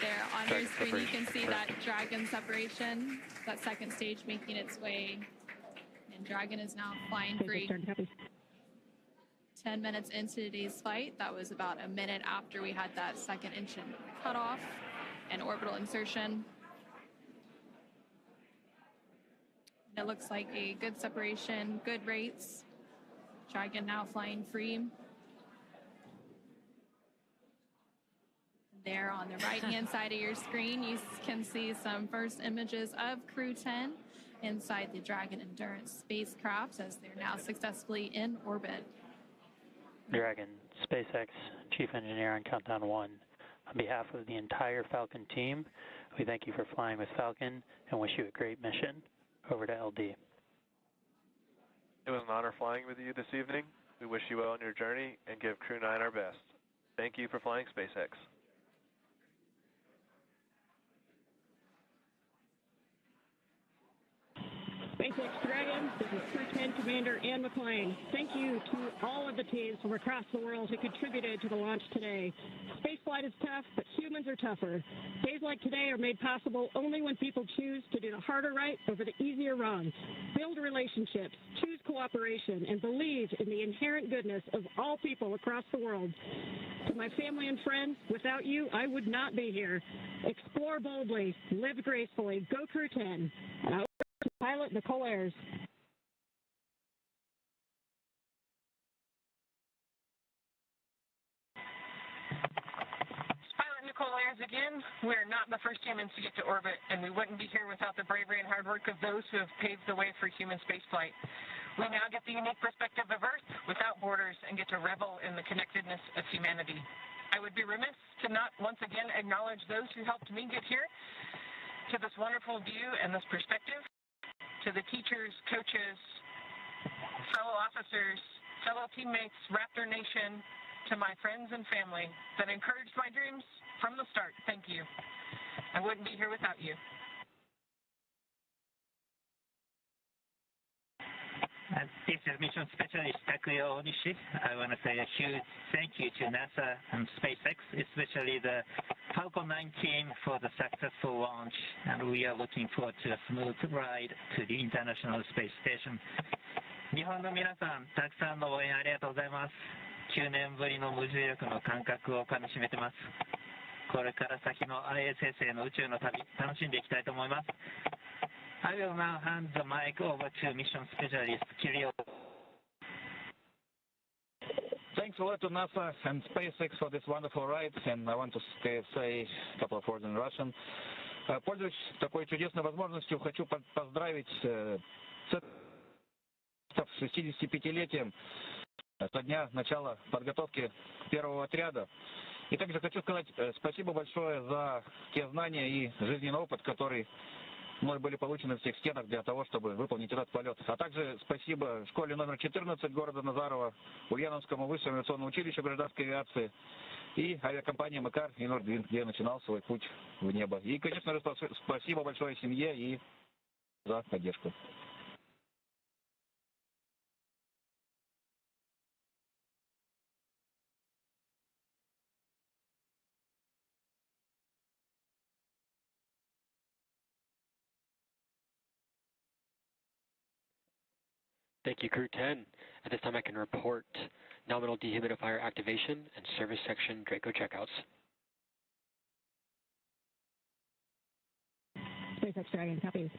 There on your screen you can see that Dragon separation, that second stage making its way, and Dragon is now flying free. 10 minutes into today's flight, that was about a minute after we had that second engine cutoff and orbital insertion. It looks like a good separation, good rates. Dragon now flying free. There on the right-hand side of your screen, you can see some first images of Crew-10 inside the Dragon Endurance spacecraft as they're now successfully in orbit. Dragon, SpaceX Chief Engineer on Countdown 1. On behalf of the entire Falcon team, we thank you for flying with Falcon and wish you a great mission. Over to LD. It was an honor flying with you this evening. We wish you well on your journey and give Crew 9 our best. Thank you for flying SpaceX. SpaceX Dragon, this is Crew-10 Commander Ann McClain. Thank you to all of the teams from across the world who contributed to the launch today. Spaceflight is tough, but humans are tougher. Days like today are made possible only when people choose to do the harder right over the easier wrong. Build relationships, choose cooperation, and believe in the inherent goodness of all people across the world. To my family and friends, without you, I would not be here. Explore boldly, live gracefully, go Crew-10. And I Pilot Nicole Ayers. Pilot Nicole Ayers again. We're not the first humans to get to orbit, and we wouldn't be here without the bravery and hard work of those who have paved the way for human spaceflight. We now get the unique perspective of Earth without borders and get to revel in the connectedness of humanity. I would be remiss to not once again acknowledge those who helped me get here to this wonderful view and this perspective. To the teachers, coaches, fellow officers, fellow teammates, Raptor Nation, to my friends and family that encouraged my dreams from the start, thank you. I wouldn't be here without you. This is Mission Specialist Takuya Onishi. I want to say a huge thank you to NASA and SpaceX, especially the Falcon 9 team for the successful launch, and we are looking forward to a smooth ride to the International Space Station. 日本の皆さん、たくさんの応援ありがとうございます。9年ぶりの無重力の感覚をかみしめてます。これから先の ISS への宇宙の旅、楽しんでいきたいと思います。I will now hand the mic over to Mission Specialist Kirill. Thanks a lot to NASA and SpaceX for this wonderful ride, and I want to say a couple of words in Russian. Пользуясь такой чудесной возможностью, хочу поздравить 65-летием со дня начала подготовки первого отряда. И также хочу сказать спасибо большое за те знания и жизненный опыт, который мной были получены в тех стенах для того, чтобы выполнить этот полет. А также спасибо школе номер 14 города Назарова, Ульяновскому высшему авиационному училищу гражданской авиации и авиакомпании «Макар» и «Нордвин», где я начинал свой путь в небо. И, конечно же, спасибо большое семье и за поддержку. Thank you, Crew-10. At this time, I can report nominal dehumidifier activation and service section Draco checkouts. SpaceX Dragon, copies.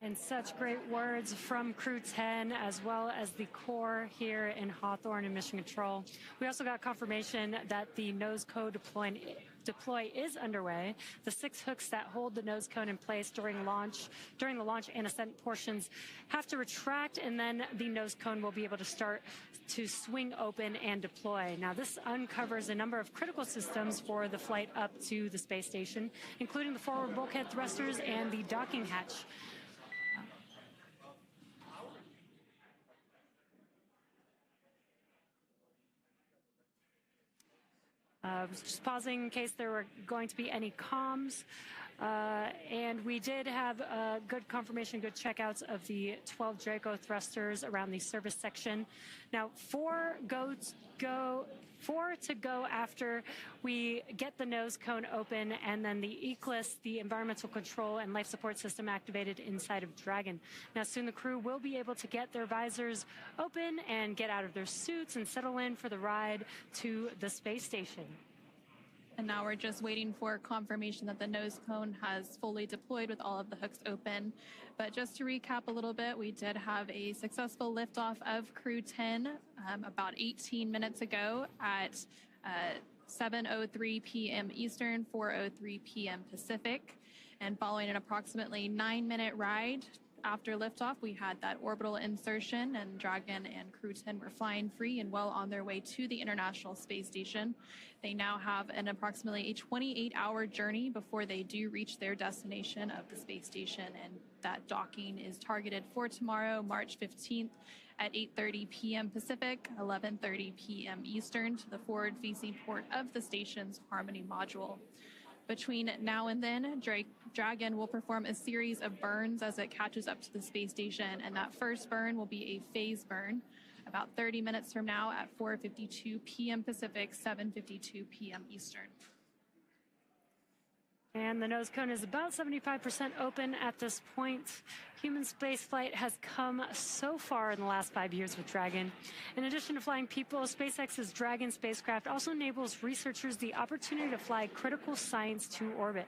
And such great words from Crew-10 as well as the core here in Hawthorne and Mission Control. We also got confirmation that the nose cone deploy is underway. The 6 hooks that hold the nose cone in place during the launch and ascent portions have to retract, and then the nose cone will be able to start to swing open and deploy. Now, this uncovers a number of critical systems for the flight up to the space station, including the forward bulkhead thrusters and the docking hatch. Just pausing in case there were going to be any comms. And we did have good confirmation, good checkouts of the 12 Draco thrusters around the service section. Now, 4 to go after we get the nose cone open, and then the ECLIS, the environmental control and life support system, activated inside of Dragon. Now, soon the crew will be able to get their visors open and get out of their suits and settle in for the ride to the space station. And now we're just waiting for confirmation that the nose cone has fully deployed with all of the hooks open. But just to recap a little bit, we did have a successful liftoff of Crew-10 about 18 minutes ago at 7:03 p.m. Eastern, 4:03 p.m. Pacific. And following an approximately 9-minute ride after liftoff, we had that orbital insertion, and Dragon and Crew-10 were flying free and well on their way to the International Space Station. They now have an approximately a 28-hour journey before they do reach their destination of the space station, and that docking is targeted for tomorrow, March 15th at 8:30 p.m. Pacific, 11:30 p.m. Eastern, to the forward-facing port of the station's Harmony module. Between now and then, Dragon will perform a series of burns as it catches up to the space station, and that first burn will be a phase burn about 30 minutes from now at 4:52 p.m. Pacific, 7:52 p.m. Eastern. And the nose cone is about 75% open at this point. Human spaceflight has come so far in the last 5 years with Dragon. In addition to flying people, SpaceX's Dragon spacecraft also enables researchers the opportunity to fly critical science to orbit.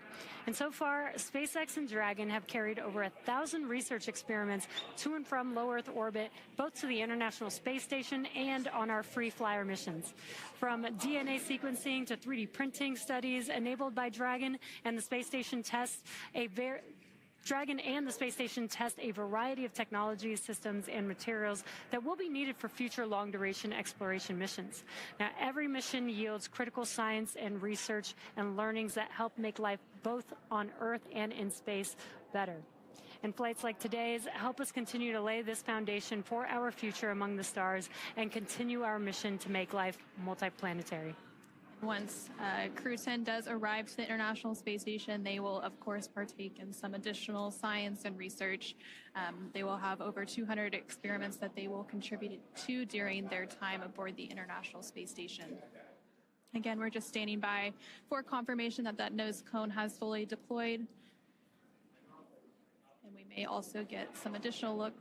And so far, SpaceX and Dragon have carried over 1,000 research experiments to and from low Earth orbit, both to the International Space Station and on our free flyer missions. From DNA sequencing to 3D printing studies enabled by Dragon and the space station test Dragon and the space station test a variety of technologies, systems, and materials that will be needed for future long-duration exploration missions. Now, every mission yields critical science and research and learnings that help make life both on Earth and in space better. And flights like today's help us continue to lay this foundation for our future among the stars and continue our mission to make life multiplanetary. Once Crew-10 does arrive to the International Space Station, they will, of course, partake in some additional science and research. They will have over 200 experiments that they will contribute to during their time aboard the International Space Station. Again, we're just standing by for confirmation that that nose cone has fully deployed. And we may also get some additional look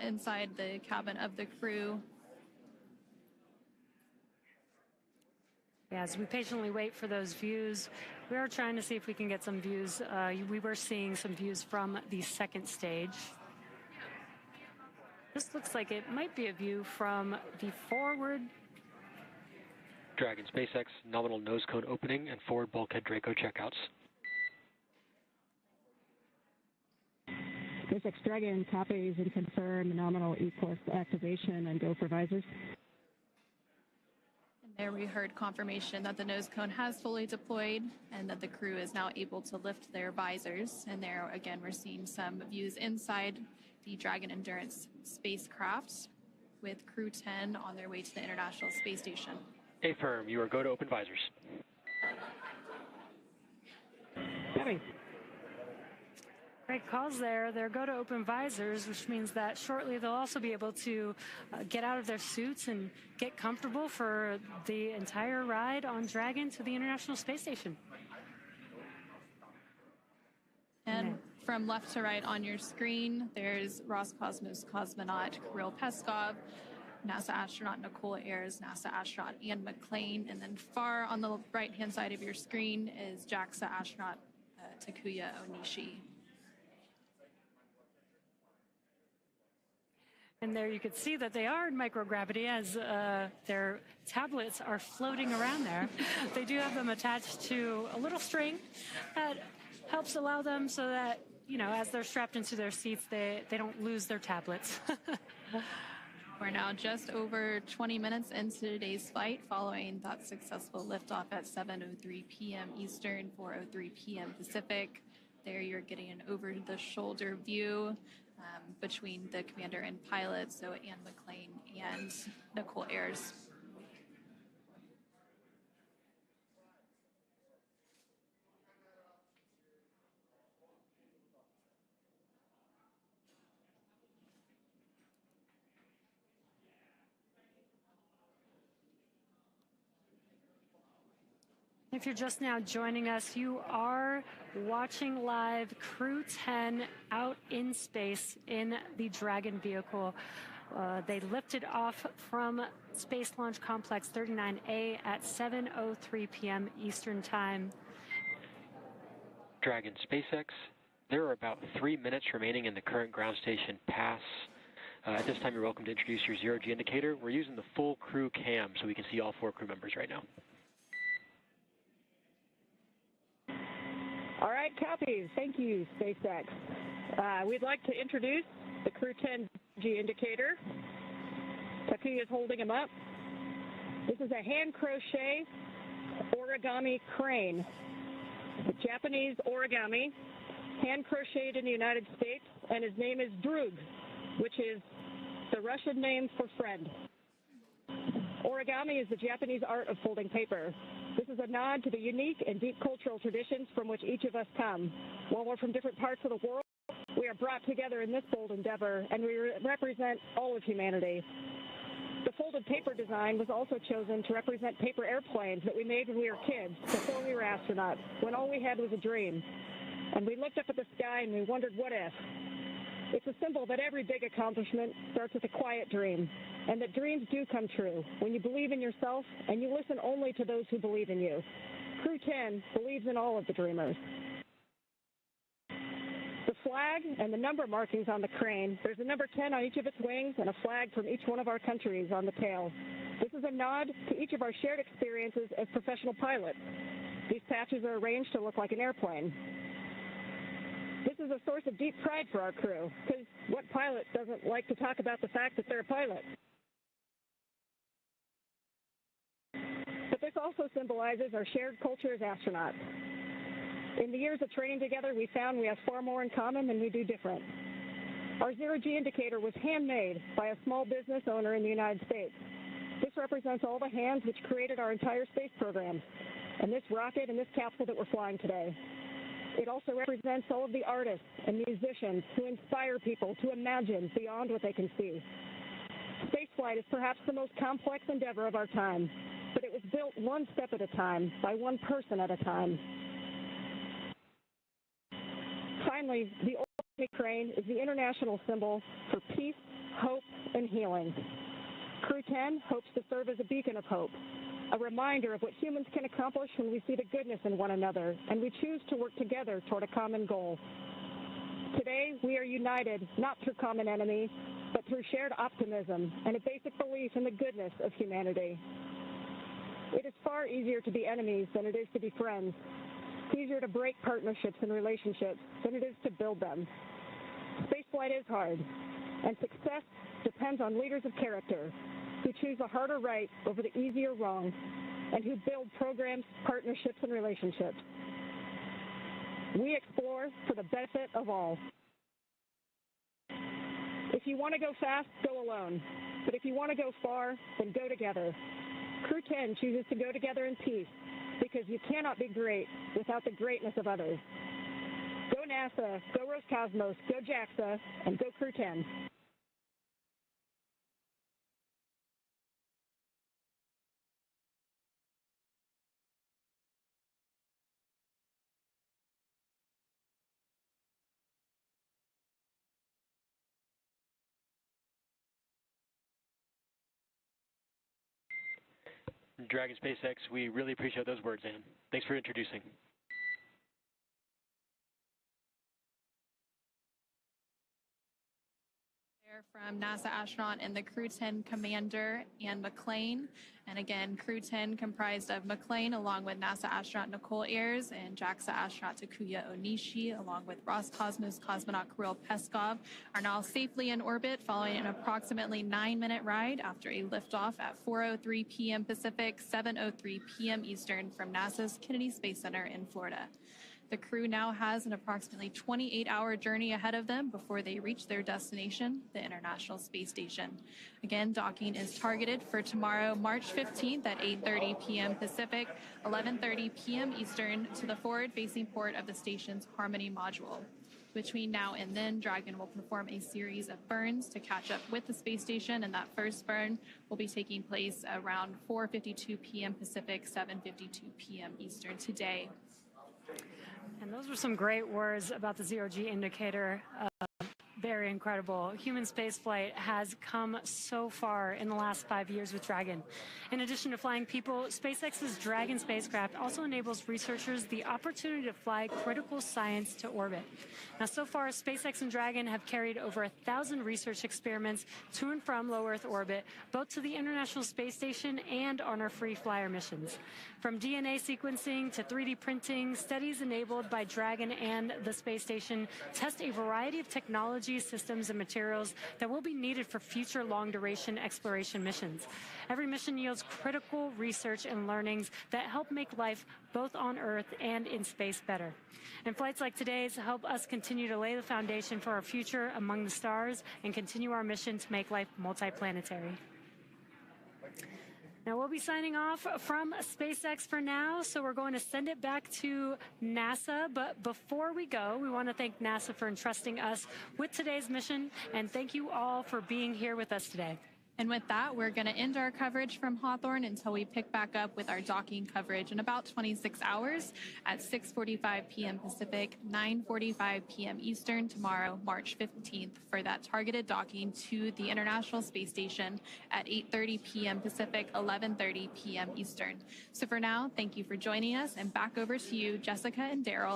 inside the cabin of the crew. Yeah, as we patiently wait for those views, we are trying to see if we can get some views. We were seeing some views from the second stage. This looks like it might be a view from the forward. Dragon SpaceX nominal nose cone opening and forward bulkhead Draco checkouts. SpaceX Dragon copies and confirm nominal E-course activation and go for visors. There we heard confirmation that the nose cone has fully deployed and that the crew is now able to lift their visors. And there, again, we're seeing some views inside the Dragon Endurance spacecraft with Crew-10 on their way to the International Space Station. Affirm, you are go to open visors. Copy. Great calls there. They're go to open visors, which means that shortly they'll also be able to get out of their suits and get comfortable for the entire ride on Dragon to the International Space Station. And from left to right on your screen, there's Roscosmos cosmonaut Kirill Peskov, NASA astronaut Nicole Ayers, NASA astronaut Ian McLean, and then far on the right-hand side of your screen is JAXA astronaut Takuya Onishi. And there you can see that they are in microgravity as their tablets are floating around there. They do have them attached to a little string that helps allow them so that, you know, as they're strapped into their seats, they don't lose their tablets. We're now just over 20 minutes into today's flight following that successful liftoff at 7:03 p.m. Eastern, 4:03 p.m. Pacific. There you're getting an over-the-shoulder view between the commander and pilot, so Ian McLean and Nicole Ayers. If you're just now joining us, you are watching live Crew-10 out in space in the Dragon vehicle. They lifted off from Space Launch Complex 39A at 7:03 p.m. Eastern Time. Dragon SpaceX, there are about 3 minutes remaining in the current ground station pass. At this time, you're welcome to introduce your zero-G indicator. We're using the full crew cam so we can see all 4 crew members right now. All right, copies. Thank you, SpaceX. We'd like to introduce the Crew-10 G indicator. Takuya is holding him up. This is a hand crochet origami crane. It's Japanese origami, hand crocheted in the United States, and his name is Drug, which is the Russian name for friend. Origami is the Japanese art of folding paper. This is a nod to the unique and deep cultural traditions from which each of us come. While we're from different parts of the world, we are brought together in this bold endeavor, and we represent all of humanity. The folded paper design was also chosen to represent paper airplanes that we made when we were kids, before we were astronauts, when all we had was a dream. And we looked up at the sky and we wondered, what if? It's a symbol that every big accomplishment starts with a quiet dream, and that dreams do come true when you believe in yourself and you listen only to those who believe in you. Crew-10 believes in all of the dreamers. The flag and the number markings on the crane, there's a number 10 on each of its wings and a flag from each one of our countries on the tail. This is a nod to each of our shared experiences as professional pilots. These patches are arranged to look like an airplane. This is a source of deep pride for our crew, because what pilot doesn't like to talk about the fact that they're a pilot? But this also symbolizes our shared culture as astronauts. In the years of training together, we found we have far more in common than we do different. Our zero-G indicator was handmade by a small business owner in the United States. This represents all the hands which created our entire space program, and this rocket and this capsule that we're flying today. It also represents all of the artists and musicians who inspire people to imagine beyond what they can see. Spaceflight is perhaps the most complex endeavor of our time, but it was built one step at a time, by one person at a time. Finally, the Orbital crane is the international symbol for peace, hope, and healing. Crew-10 hopes to serve as a beacon of hope, a reminder of what humans can accomplish when we see the goodness in one another and we choose to work together toward a common goal. Today, we are united not through common enemy, but through shared optimism and a basic belief in the goodness of humanity. It is far easier to be enemies than it is to be friends. It's easier to break partnerships and relationships than it is to build them. Spaceflight is hard, and success depends on leaders of character who choose the harder right over the easier wrong, and who build programs, partnerships, and relationships. We explore for the benefit of all. If you want to go fast, go alone. But if you want to go far, then go together. Crew-10 chooses to go together in peace, because you cannot be great without the greatness of others. Go NASA, go Roscosmos, go JAXA, and go Crew-10. Dragon SpaceX, we really appreciate those words, Ann. Thanks for introducing. From NASA astronaut and the Crew-10 commander, Ann McClain. And again, Crew-10 comprised of McClain along with NASA astronaut Nicole Ayers and JAXA astronaut Takuya Onishi along with Roscosmos cosmonaut Kirill Peskov are now safely in orbit following an approximately 9-minute ride after a liftoff at 4:03 p.m. Pacific, 7:03 p.m. Eastern from NASA's Kennedy Space Center in Florida. The crew now has an approximately 28-hour journey ahead of them before they reach their destination, the International Space Station. Again, docking is targeted for tomorrow, March 15th at 8:30 p.m. Pacific, 11:30 p.m. Eastern to the forward-facing port of the station's Harmony module. Between now and then, Dragon will perform a series of burns to catch up with the space station, and that first burn will be taking place around 4:52 p.m. Pacific, 7:52 p.m. Eastern today. And those were some great words about the zero-G indicator. Very incredible. Human spaceflight has come so far in the last 5 years with Dragon. In addition to flying people, SpaceX's Dragon spacecraft also enables researchers the opportunity to fly critical science to orbit. Now, so far, SpaceX and Dragon have carried over 1,000 research experiments to and from low Earth orbit, both to the International Space Station and on our free flyer missions. From DNA sequencing to 3D printing, studies enabled by Dragon and the space station test a variety of technologies, systems, and materials that will be needed for future long-duration exploration missions. Every mission yields critical research and learnings that help make life both on Earth and in space better. And flights like today's help us continue to lay the foundation for our future among the stars and continue our mission to make life multiplanetary. Now, we'll be signing off from SpaceX for now, so we're going to send it back to NASA. But before we go, we want to thank NASA for entrusting us with today's mission, and thank you all for being here with us today. And with that, we're going to end our coverage from Hawthorne until we pick back up with our docking coverage in about 26 hours at 6:45 p.m. Pacific, 9:45 p.m. Eastern tomorrow, March 15th, for that targeted docking to the International Space Station at 8:30 p.m. Pacific, 11:30 p.m. Eastern. So for now, thank you for joining us, and back over to you, Jessica and Daryl.